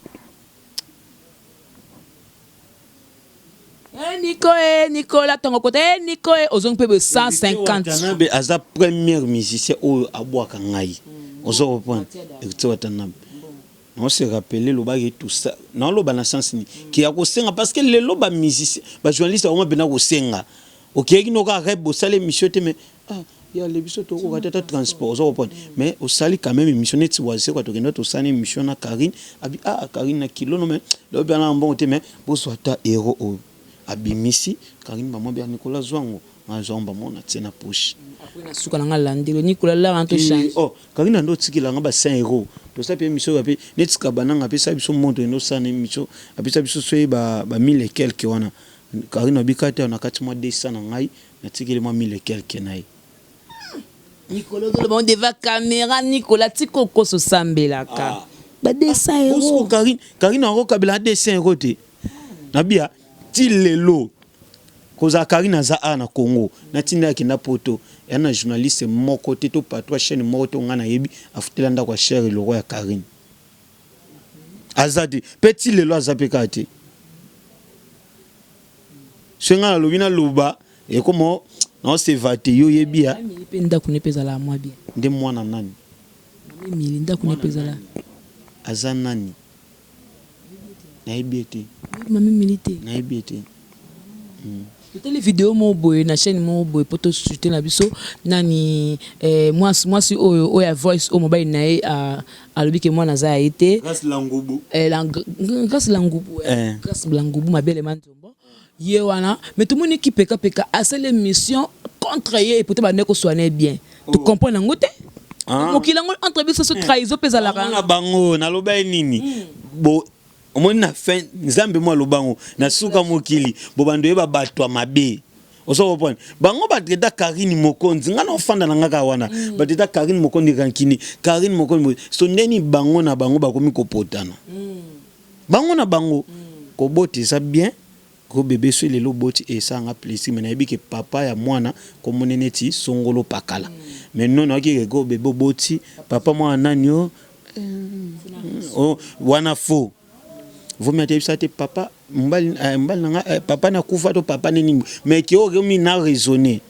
Nicolas ton côté Nicolas ozong pe 150.
Watanabe aza premier musicien au aboaka ngai. Ozo reprendre. Watanabe. On se rappelle le bagage tout ça. Non lo bana sens ni qui a ko senga parce que le lo ba musicien, ba journaliste au moins bena ko senga. Ok, il n'y a pas de salaire mission, mais il y a les missions de transport, mais au salaire quand même mission net c'est quoi tu connais au salaire mission na Karine, Karine na kilo non mais le bien en bon mais pour soit ta héros abimisi Karine maman bien Nicolas Zwango, ma zomba mon na tena poche.
Après na suka na landi le Nicolas là en tout change.
Oh, Karine ndo tiki la ngaba 5 euros. To ça mission api net kabana ngapi ça biso montre no sana mission, api ça biso soye ba 1000 et quelques wana. Karine obikate on a 4 mois 200 na ngai na tikeli moi 1000 et quelques naï
Nicolas le monde devant caméra Nicolas tiko ko so sambela ka ba 200 euros
Karine en kabila 200 euros te na bia ti lelo koza Karine za na Congo na tinda ki na poto y a un journaliste mon côté to patron chaîne mon to ngana yebi afutela ndako cher le roi ya Karine azadi petit le loi zapekati senga lobina luba et comment non c'est vate yo yebi ya
ndako ne pesa la moi bien
de mwana nani
mimi ndako ne pesa la
azanani na yebiete
mami milité
na yebiete
les vidéos mon boy na chaîne mon boy poto chuter na biso nani moi si o ya voice au mobile na a lobi que moi na za été
grâce langubu
grâce langubu ma belle mantombo ye wana mais tout le monde qui peka a cette émission contre ye et peut-être ba ne ko soigner bien tu comprends ngote mo kilango entre biso so trahison pesa la
na bango na loba nini bo omoni na fin nzambe mo lobango na suka mokili bo bando yeba batwa mabe oso kopone bango bateta Karine Mokonzi ngana ofanda na ngaka wana bateta Karine Mokonzi kankini Karine Mokonzi so ndeni bango na bango bakomi kopotana bango na bango ko boti ça bien ko bébé so lelo boti et ça nga plaisir mais na yebi ke papa ya mwana ko moneneti songolo pakala mais non na ki ko bébé boti papa mwana nanyo oh wana fo vous mettez ça papa mbal nanga papa na kufa to papa nini mais qui aurait mis na raisonner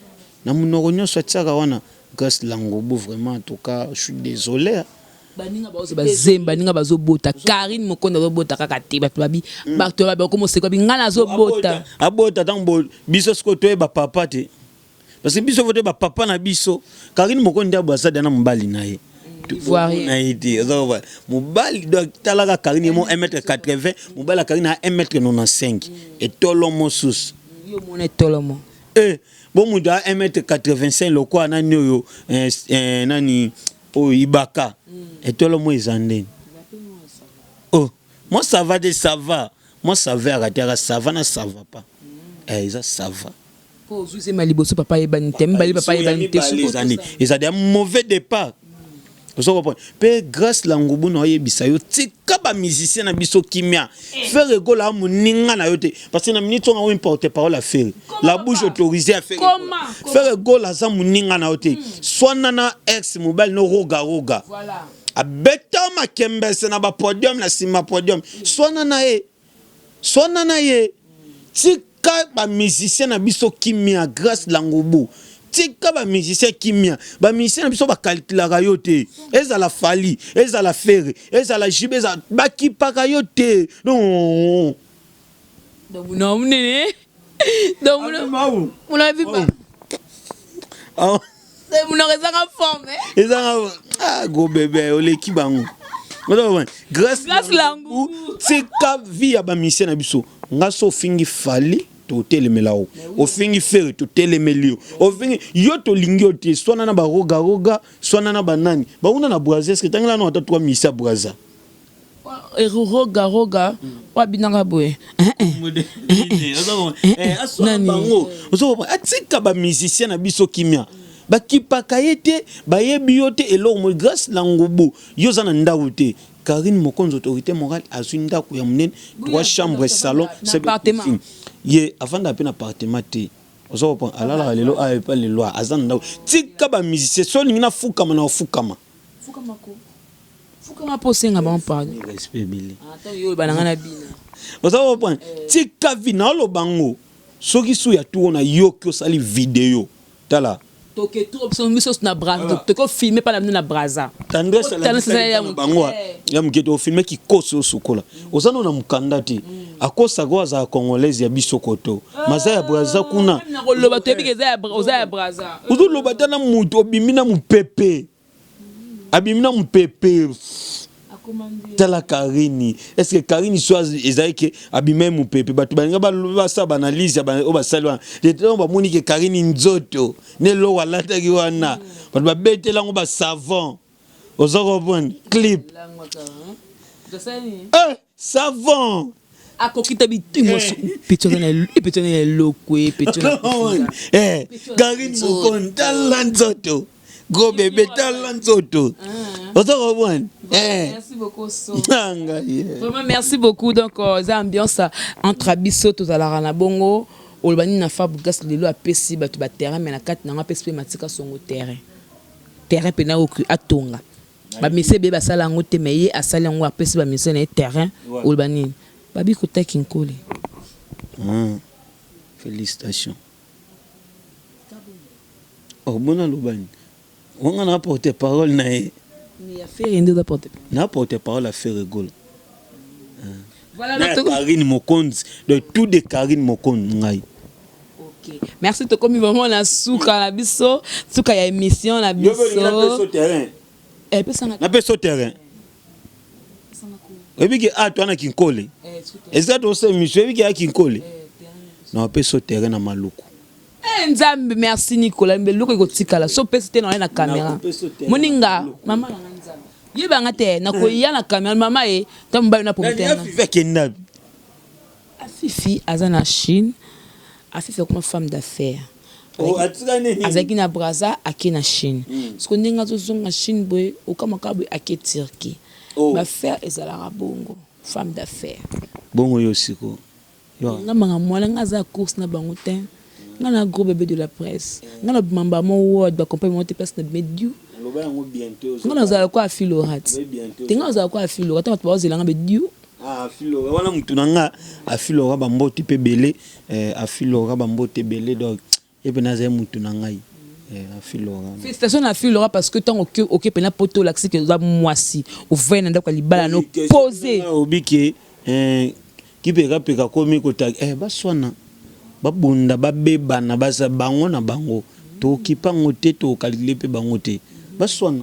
na munoko nyonso tsaka wana grâce langobo vraiment en tout cas je suis désolé
baninga bazemba ninga bazobota Karine Mokonzi bazobota kaka te babi bato ba ko moseko bingana azobota
abota tango biso sko to ba papa te parce que biso vote ba papa na biso Karine Mokonzi abasa dana mbali na ye mobali donc talaka Karine mo 1m80 mobali Karine a 1m95 et tolomo sous
yo mona tolomo
bon muda 1m85 le quoi nani yo nani o ibaka et tolomo izande oh moi ça va de ça va moi ça va arrêter ça va na ça va pas ça va
ko zuze maliboso papa ebanite mbali papa ebanite
suko et ça des mauvais départ. Pe grâce langubu na yebisa yo tika ba musicien na biso kimia faire gola muninga na yote parce que na minute on a importe parole à faire la bouche autorisée à faire faire gola za muninga na yote swana na ex mobile no roga voilà a beta ma kembese na ba podium na sima podium swana na ye tika ba musicien na biso kimia grâce langubu tika ba musicien kimia ba musicien biso ba calculera yote ezala fali ezala fere ezala jibe ezala ba kipaka yote non
donc non nene donc on a vu pas c'est mon raison forme
ezanga go bébé ole kibango grâce langu tika vie ya ba musicien na biso ngaso fingi fali to telemelao o fingi fere to telemelio o fingi yo to lingio te swana na ba roga swana na banani ba una na Brazza est-ce que tangela no ata 3 misa Brazza
roga wa binanga boye
bango ozo atika ba musicien na biso kimia ba kipaka yete ba yebi yote elo mo grâce langubu yo za na ndawu te Karine Mokonzi autorité morale azunda ku ya munene 3 chambres salon
c'est appartement
ye avant d'aller na appartement te ozo pon alala lelo a pas le loi azanda tika ba musicien so lingina fukama na fukama
po senga ba on parle
respect bili
attends yo bananga na bina
ozo pon tika vina lo bango soki su ya tu na yo ko sali vidéo tala
toke tout option miso na Brazza to ko filmer pas na Brazza
tendresse la bango ya mketo filmer ki koso sokola ozano na mukanda te akosa goza congolaise ya bisokoto maza ya Brazza kuna
na koloba to ebike za ya Brazza
uzo loba tana mutu obimina mupepe abimina mupepe tala Karine est-ce que Karine soit ezaike abimé mupepe batu balinga ba sa banalize ba obasalwa de temps ba moni ke Karine nzoto ne lo wala taki wana batu ba betela ngo ba savon ozoko bon clip savon
akokita bitimo petona lokwe petona
Karine Mokonzi tala nzoto go bébé tala nzoto
merci beaucoup vraiment merci beaucoup donc l'ambiance entre abisso tout à la rana bongo olobani na Fabregas lelo apesi bato ba terrain mais na kati na apesi pe matika songo terrain pe na oku atonga ba mise be ba sala ngo te mais ye asali ngo apesi ba mise na terrain olobani babi kota kinkole.
Félicitations. Oh bon alobani on a apporté parole na e
mais affaire inde d'apporter
na apporté parole à faire rigole.
Voilà,
Karine Mokonzi, de tout de Karine Mokonzi.
Ok. Merci de comme vraiment la souka la biso, souka ya émission la biso.
Yo terrain.
Eh pe sana.
Na pe so terrain. Et puis ah toi na kinkole. Exact on sait monsieur puis a kinkole. Na pe so terrain na maluku.
Nzambe merci Nicolas mbeloko ikotikala so pe c'était na caméra. Moninga mama na nzambe. Yeba ngate na ko ya na caméra mama e tamba na pomtena. Afifi azana Chine. Afifi comme femme d'affaires.
Oh atsane ni.
Azaki na Brazza aki na Chine. Parce ndinga zozonga Chine boy okamaka boy aki Turquie. Ma frère ezala bongo femme d'affaires.
Bongo yo siko.
Yo ngamba mwana ngaza course na bango te. Ngana gros bébé de la presse. Ngana mamba mo word ba compagnie monter place na mediu. Ngana za kwa filorat. Tinga za kwa filorat ta ba zelanga mediu.
Ah filorat wana mutu nanga a filorat ba mboti pe belé a filorat ba mboti belé donc et pe na za mutu nanga a filorat.
Félicitations à filorat parce que tant OK pena poto l'axi que za moisi au vena ndako libala no poser.
Obiki ki peka peka komi ko tag ba swana babunda babeba na basa bango na bango to kipango te to kalile pe bango te baswana.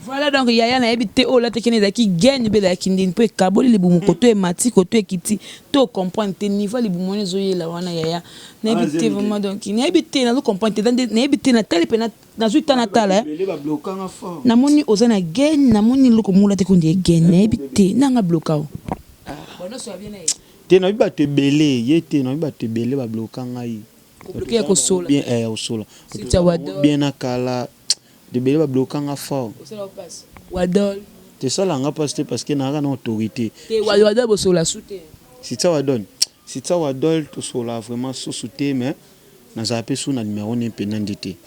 Voilà donc yaya na ebité o la tekene da ki gagne be da kindin pe kaboli le bumu koto e mati koto e kiti to comprendre te niveau le bumu zo yela wana yaya na ebité vraiment donc na ebité na zo comprendre na ebité na tele pe na zo tana tala na moni ozana gagne na moni loko mula te kondi gagne na ebité na nga blokao bona so bien na
te na biba te belé yete na biba te belé ba bloka ngai
bloquer ko sola
bien osola bien akala de belé ba bloka nga fort
wadol
te sala nga parce que na na autorité
te wadol bo sola soute
si ça wadol to sola vraiment sous soute mais na zape sous na numéro ne penandité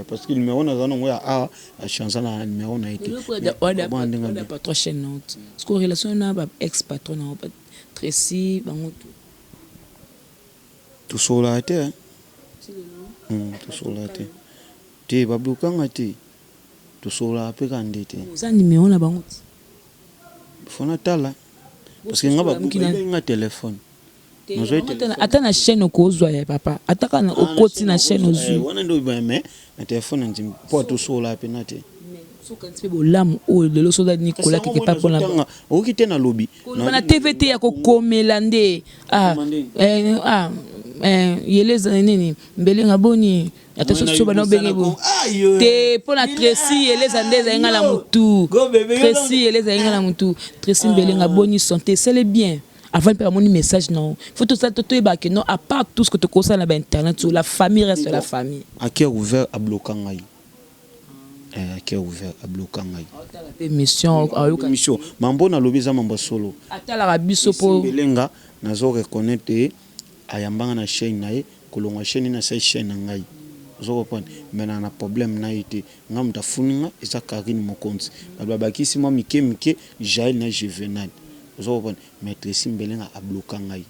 parce que le numéro na zano ya a changer na numéro na été
on pas trop chaîne note ce que relation na ba ex patron na Tracy bango
tout sola te tout sola te ba bloka nga te tout sola pe kande te
za numéro na bango
fona tala parce que nga ba nga téléphone
ata na chaîne okozwa ya papa ataka na okoti na chaîne ozu
wana ndo ba mais na téléphone ndim po tout sola pe na te
so quand tu bolam o de lo soda Nicolas qui était pas pour la
o ki te na lobby
na TVT ya ko komelande yeleza nini mbelenga boni ata so bana benge bo te pona Tracy yeleza ndeza ngala mutu Tracy yeleza ngala mutu Tracy mbelenga boni santé c'est le bien avant de mon message non faut tout ça tout que non à part tout ce que tu connais là internet la famille reste la famille
à cœur ouvert à bloquer ngai à cœur ouvert à bloquer ngai
mission
mambo na lobi za mambo solo
ata la biso po
belenga nazo reconnaître ayambanga na chaîne nae kolonga chaîne na sa chaîne ngai zo comprendre mais na problème na été ngam ta funinga eza Karine Mokonzi babaki sima mike Jaël na Juvenal zo comprendre maîtresse mbelenga a bloquer ngai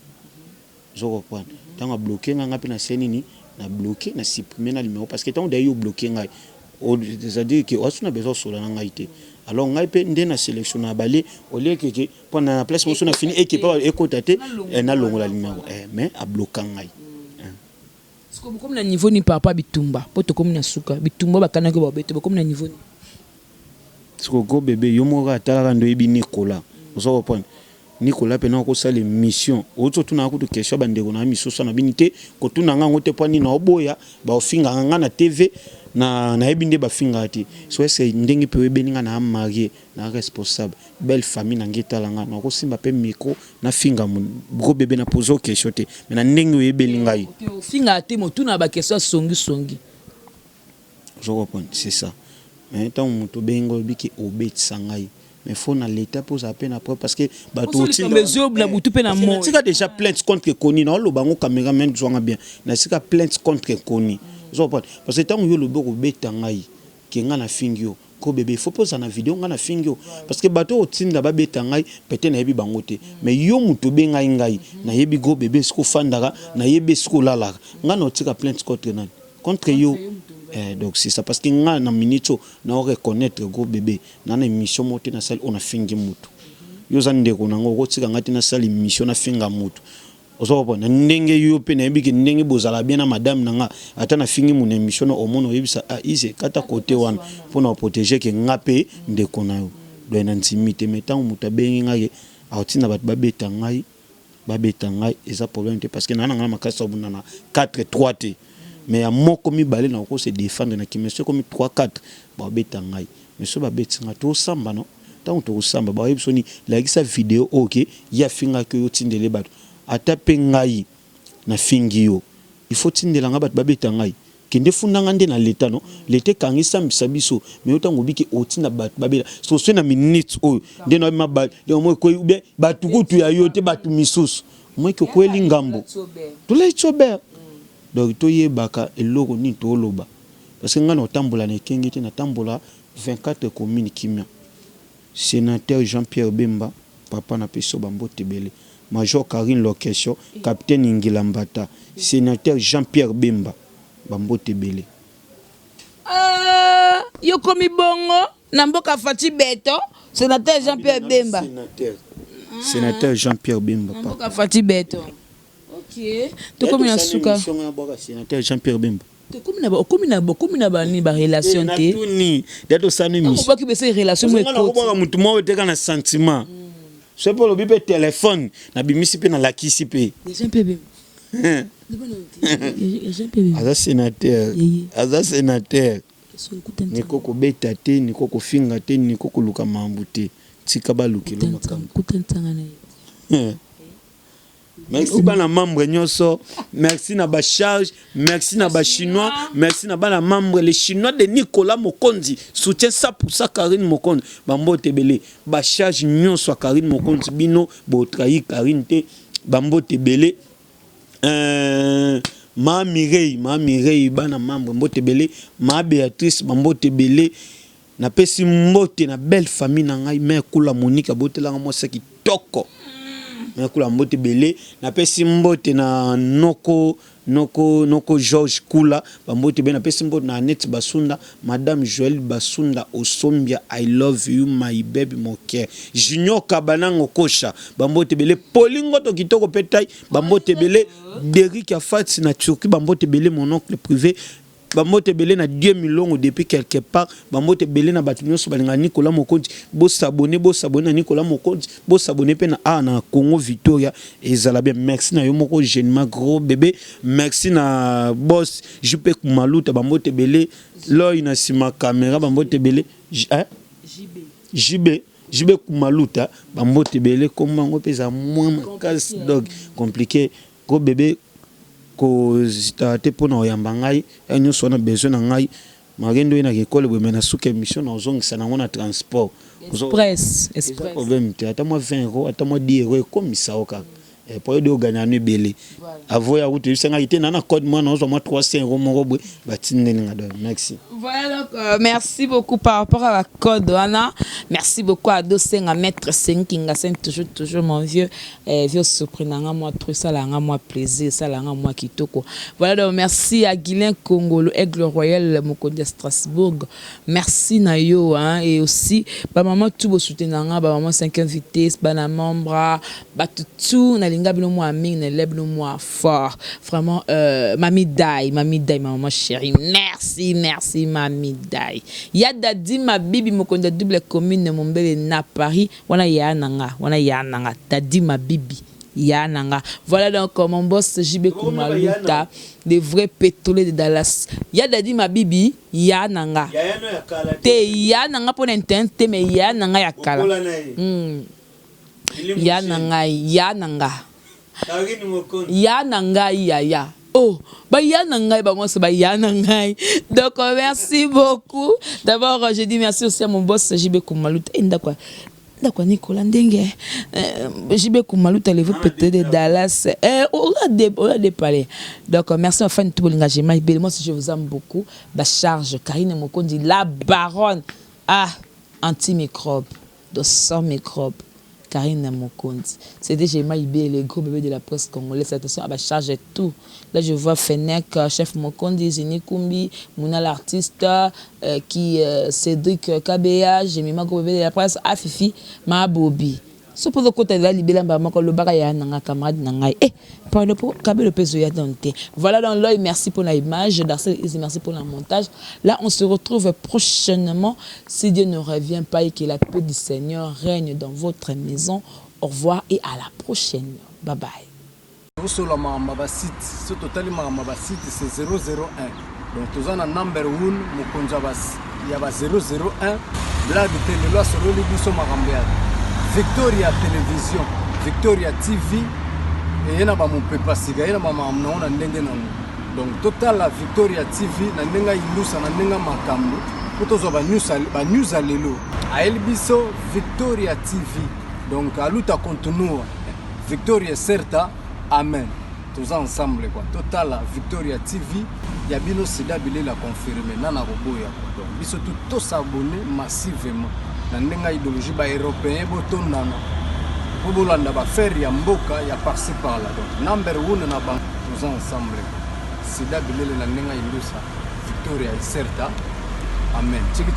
zo comprendre tant a bloquer nga pe na chaîne ni na bloquer na supprimer na numéro parce que tant d'ailleurs bloquer ngai c'est-à-dire que on a besoin sola ngai te alors ngai pe ndena sélection na balé au lieu que pendant la place on a fini et qui pas écouter na longola numéro mais a bloquer ngai
comme na niveau ni papa bitumba poto comme na suka bitumba bakana ko babeto comme na niveau ni
siko go bébé yo mo atala ndo ebi Nicolas ozo comprendre Nicolas pe na ko sala mission ozo tuna ko to question bandeko na mission so na binité ko tuna nga ngote pani na oboya ba ofinga nga na TV na ebinde ba finga ati so ese ndenge pe beninga na marié na responsable belle famille na ngitala nga na ko simba pe micro na finga mon gros bébé na poser question te mais na ndenge ebelinga yi
finga ati mo tuna ba question songi
je comprends c'est ça mais tant moto bengo biki obet sangai mais faut na l'état pose à peine après parce que
bato
na déjà plainte contre Koni na lo bango cameraman zwanga bien na sika plainte contre Koni parce que tant yo lo boko beta ngai ki nga na fingio ko bébé faut poser na vidéo nga na fingio parce que bato otinda ba beta ngai peut-être na yebi bango te mais yo muto be ngai na yebi go bébé siko fandara na yebi siko lala nga na otika plainte contre yo. Donc c'est ça parce que nga na minito na reconnaître go bébé na émission moté na salle on a fingi mutu yo zande ko nango ko tika ngati na salle émission na finga mutu ozo na ndenge yo pe na yebiki ndenge bozala bien na madame nanga ata na fingi mon émission na omono yebisa ize kata côté wana pour na protéger ke ngape ndeko na yo do na intimité metant mutu bengi ngake autina bat babeta ngai eza problème parce que na nga makasa obuna na 4-3 t mais à mon commis balé na ko se défendre na ki monsieur comme 3-4 ba beta ngai monsieur ba betinga to samba no tant to samba ba yebisoni like sa vidéo OK ya finga que yo tindele bato ata pe ngai na fingi yo il faut tindela nga bato ba beta ngai kende fundanga nde na leta no leta kangisa biso mais autant ngobiki otinda bato ba beta so so na minute oyo nde no ma ba de mo ko ube bato kutu ya yo te bato misusu moi ko kweli ngambo to le chober. Donc to yebaka eloko ni to loba parce que ngana otambola na kengete na tambola 24 communes kimia sénateur Jean-Pierre Bemba papa na peso bambo tebele major Karine Location capitaine Ingila Mbata sénateur Jean-Pierre Bemba bambo tebele
yoko mibongo na mboka Fati Beto sénateur Jean-Pierre Bemba
sénateur Jean-Pierre Bemba
papa mboka Fati Beto. OK to comme na suka
sénateur Jean-Pierre Bemba
komi na ba ni ba relation te
ni dato sanu mi
ko ba ki relation mo
ko mutu mo te kana sentiment c'est pour le bipé téléphone na bimisi pe na lakisi pe
Jean-Pierre Bemba
aza sénateur ni koko beta te ni koko finga te ni koko luka mambu te tika ba lukilo makambo. Merci bana membre nyoso, merci na ba charge, merci na ba chinois, merci na bana membre les chinois de Nicolas Mokonzi, soutien ça pour ça Karine Mokonzi, bambo tebele, ba charge nyoso Karine Mokonzi bino bo trahi Karine te, bambo tebele ma Mireille bana membre mbo tebele, ma Béatrice bambo tebele na pesi mbote na belle famille na ngai mère kula Monique abotela nga mosa kitoko. Na kula mbote belé na pesi mbote na noko George Kula bambote be na pesi mbote na Annette Basunda madame Joël Basunda Osombia I love you my baby mon cœur Junior Kabanango Kosha bambote belé Polingo to kitoko petai bambote belé Derrick Afat na Turquie bambote belé mon oncle privé bamote belé na 10 millions depuis quelque part bamote belé na batu nyonso balinga Nicolas Mokonzi bo s'abonner na Nicolas Mokonzi bo s'abonner pe na Congo Victoria ezala bien merci na yo moko jeune gros bébé merci na boss Jupe Kumaluta bamote belé loy na sima caméra bamote belé JB Kumaluta bamote belé comment on pesa moins casse dog compliqué gros bébé ko zitate pona oyamba ngai enyo sona besoin na ngai magendo ina école bo mena suka mission na ozongisa na ngona transport
express
problème te ata moi 20 €, ata moi 10 € comme ça oka pour de gagner no belé avoya uti senga ite na code moi na moi 300 € mon robwe batinde nga do merci.
Voilà donc merci beaucoup par rapport à la code Anna. Merci beaucoup à Dosenga maître Senkinga c'est toujours mon vieux vieux surprenant moi trop ça là moi plaisir ça là moi kitoko. Voilà donc merci à Guilain Congolo Aigle Royal Mokonde Strasbourg. Merci Nayo hein et aussi ba maman tout bo soutenanga ba maman 5e vitesse bana membre ba tout na linga bino moi ming na lebno moi fort. Vraiment Mami Dai maman chérie. Merci Mami Dai. Ya dadi ma bibi Mokonde double commune Mombele na Paris. Wana ya nanga dadi ma bibi. Ya nanga. Voilà donc mon boss JB Kumaluta, des vrais pétroliers de Dallas. Ya dadi ma bibi, ya nanga. Te ya nanga pour n'entendre mais ya nanga ya kala. Ya nanga. Ya nanga ya. Oh, bah yanangai, bah moi c'est bah yanangai. Donc merci beaucoup. D'abord je dis merci aussi à mon boss JB Kumaluta. D'accord, Nicolas Ndenge. J'ai bien compris que vous peut-être de Dallas. On a déparlé. Donc, merci enfin de tout l'engagement. Moi, je vous aime beaucoup. La charge, Karine Mokondi, la baronne. Ah, antimicrobe. De 100 microbes. Karine Mokondi. C'est déjà les gros bébés de la presse congolaise. Attention, la charge et tout. Là, je vois Fennec, chef Mokondi, Zini Kumbi, Mouna l'artiste, Cédric KBA, j'ai mis ma bébé de la presse, Afifi, ma Bobi. So pour le côté de la libéla, le baraya nanga camarade nanga. Par le câble le peso ya dante. Voilà dans l'œil, merci pour l'image, Darcel Izzy, merci pour le montage. Là, on se retrouve prochainement, si Dieu ne revient pas et que la paix du Seigneur règne dans votre maison. Au revoir et à la prochaine. Bye bye.
Sur la site, ce total site c'est 001. Donc tous en number 1 Mukonjabas, il y a 001 blague télé là sur le biso marambead. Victoria Télévision, Victoria TV et yana ba mon pepa siga yana ba mamna ona ndenge nango. Donc total la Victoria TV na ndenga ilusa na ndenga makambo potozo ba news alelo. A elbiso Victoria TV. Donc aluta continua Victoria certa. Amen. Tous ensemble quoi. Total Victoria TV, Yabino Sida Bilé l'a confirmé. Nana Roboya. Donc ils sont tous s'abonner massivement. Nandenga idéologie ba européen boton nana. Bobolanda ba faire ya mboka ya par-ci par-là. Donc number 1 na bank tous ensemble. Sida Bilé la nandenga ilusa. Victoria certa. Amen. Tchiki